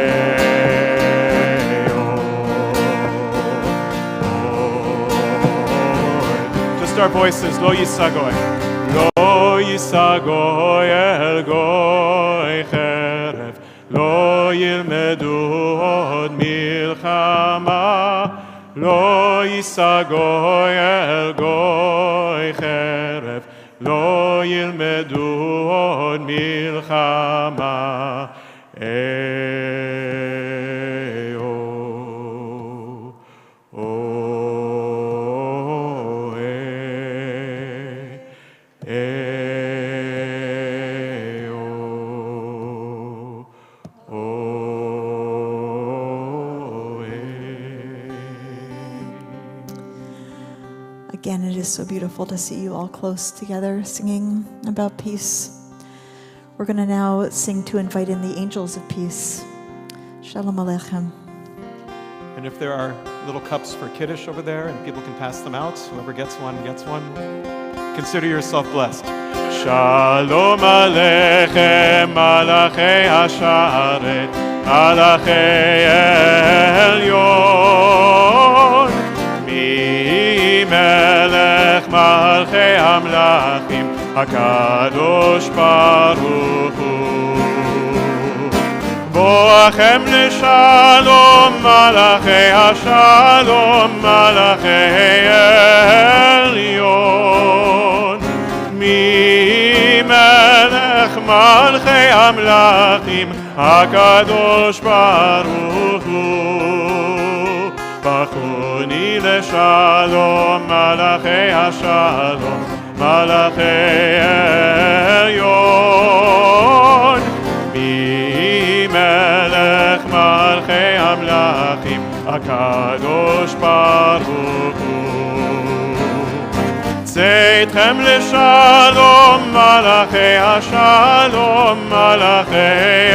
Our voices, lo yisagoy, lo yisagoy el goy cherem, lo yilmedu od milchama. Lo yisagoy el goy cherem, lo yilmedu od milchama. Eyo, oh, Again, it is so beautiful to see you all close together singing about peace. We're going to now sing to invite in the angels of peace. Shalom Aleichem. And if there are little cups for Kiddush over there and people can pass them out, whoever gets one. Consider yourself blessed. Shalom Aleichem, Malachei Hasharet, Malachei Elyon, Mi Melech Malchei Hamlachim, HaKadosh Baruch Hu. Boachem לשלום, מלאכי השלום, מלאכי עליון. ממלך מלכי המלכים, הקדוש ברוך הוא. ברכוני לשלום, מלאכי השלום, מלאכי עליון. מלך מלכי המלכים, הקדוש ברוך הוא. צאתכם לשלום, מלאכי השלום, מלאכי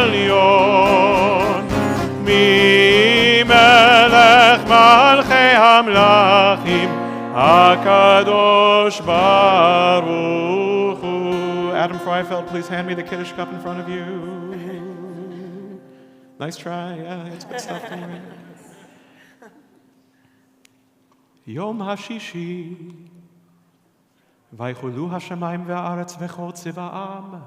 עליון. ממלך מלכי המלכים, הקדוש ברוך הוא. Adam Freifeld, please hand me the Kiddush cup in front of you. Nice try. Yeah, it's good stuff. Yom HaShishi Vaychulu HaShamayim ve'aretz v'chol tziva'am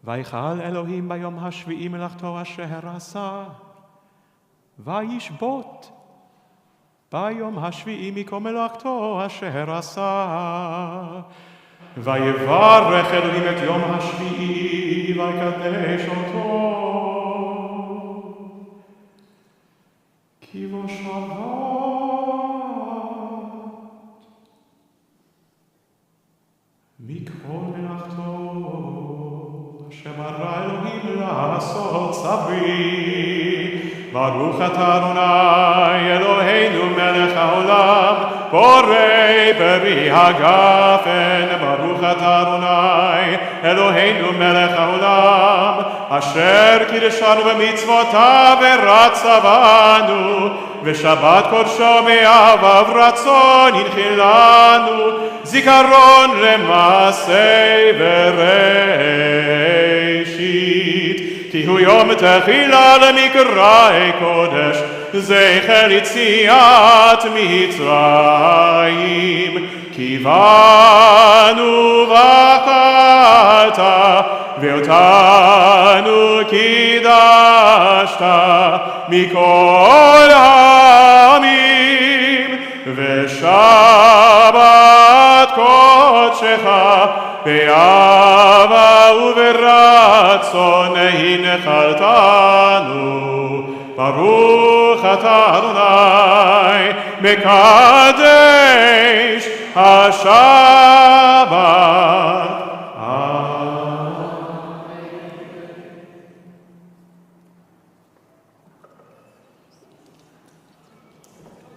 Vaychal Elohim bayom hashvi'i melachto asher asa Vayishbot bayom hashvi'i mikol melachto asher asa ויברך אלוהים את יום השביעי ויקדש אותו כי בו שבת מכל מלאכתו אשר ברא אלוהים לעשות סביב. ברוך אתה אדוני אלוהינו מלך העולם בורא ברי הגפן. ברוך אתה אדוני אלוהינו מלך העולם אשר קידשנו במצוותיו ורצה בנו ושבת קודשו מאהביו רצון הנחילנו זיכרון למעשה בראשית כי הוא יום תחילה למקראי קודש זכר יציאת מצרים כי באנו בחרת ואותנו קידשת מכל העמים ושבת קודשך באהבה וברצון הנחלתנו. ברוך אתה אדוני מקדש השבת.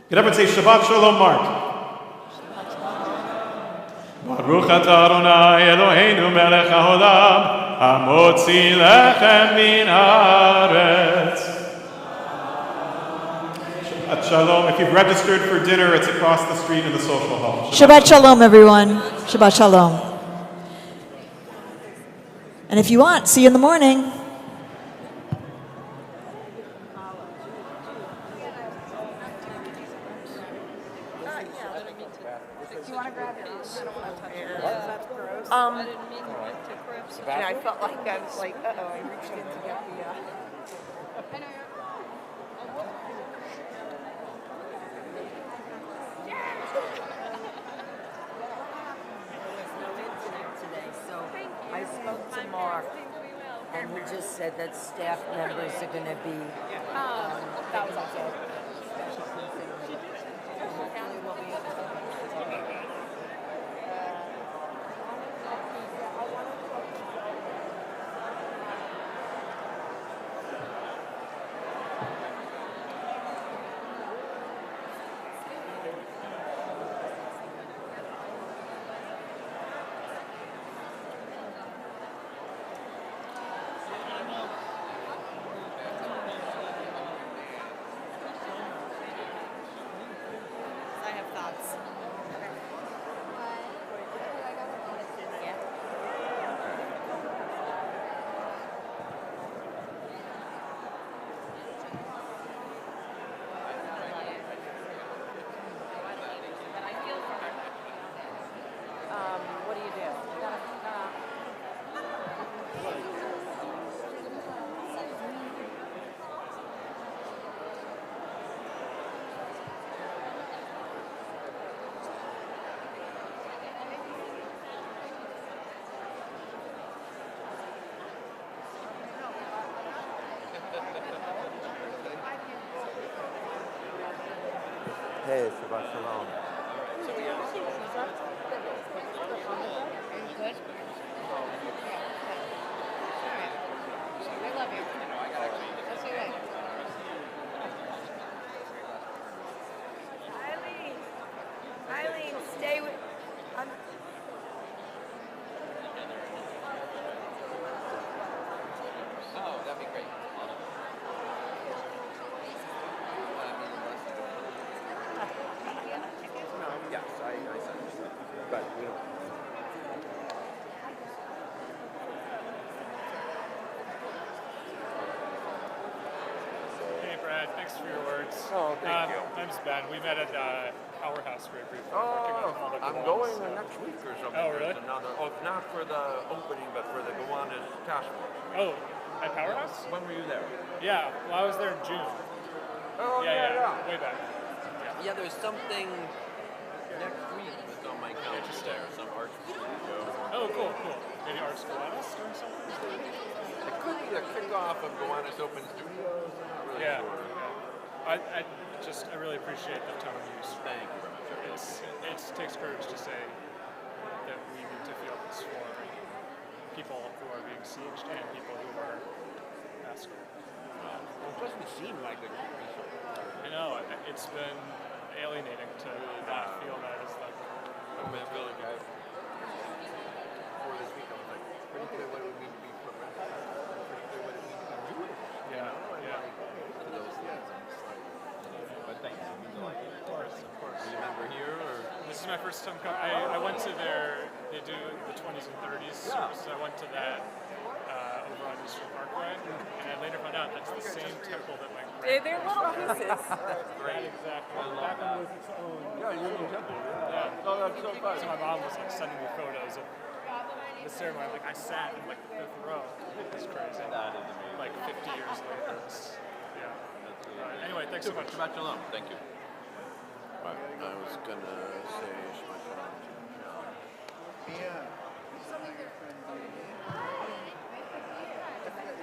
Get up and say Shabbat Shalom, Mark. Baruch atah Adonai Eloheinu melech haolam hamotzi lechem min haaretz. Shabbat Shalom. If you've registered for dinner, it's across the street in the social hall. Shabbat Shalom, everyone. Shabbat Shalom. And if you want, see you in the morning. Yeah, I felt like I was like, uh-oh, I reached in to get the, I spoke to Mark, and he just said that staff members are going to be. that was also special consideration. County will be. Hey, Shabbat Shalom. Eileen, stay with. Oh, that'd be great. Yes, I said, but we don't. Hey, Brad, thanks for your words. Oh, thank you. My name's Ben. We met at our house very briefly. Oh, I'm going next week or something. Oh, really? There's another, not for the opening, but for the Gowanus task force. Oh, at Powerhouse? When were you there? Yeah, well, I was there in June. Oh, Yeah, way back. Yeah, there's something next week that's on my calendar there, some art studio. Oh, cool. Maybe Art Schoolatus doing something? It could be a kickoff of Gowanus Open Studios. I'm not really Yeah. sure. I really appreciate the tone used. Thank you very much. It takes courage to say that we need to feel this for people who are being sieged and people who are massacred. It doesn't seem like a I know, it's been alienating to not feel that as like. I mean, I feel like before this week, I was like, pretty clear what it would mean to be progressive. Pretty clear what it means to be Jewish. Yeah. To those things, I'm just like, but thanks. It means a lot. Of course. Do you remember here or? This is my first time coming. I went to they do the 20s and 30s service. I went to that over on Eastern Parkway, and I later found out that's the same temple that my They're little pieces. Right, exactly. That one was its own. Yeah, your little temple. Yeah. Oh, that's so fun. So my mom was like sending me photos of the ceremony. Like I sat in like the 5th row. It was crazy. That is amazing. Like 50 years later. Yeah. Anyway, thanks so much. Shabbat Shalom. Thank you. Right. I was gonna say Shabbat Shalom to John. Yeah.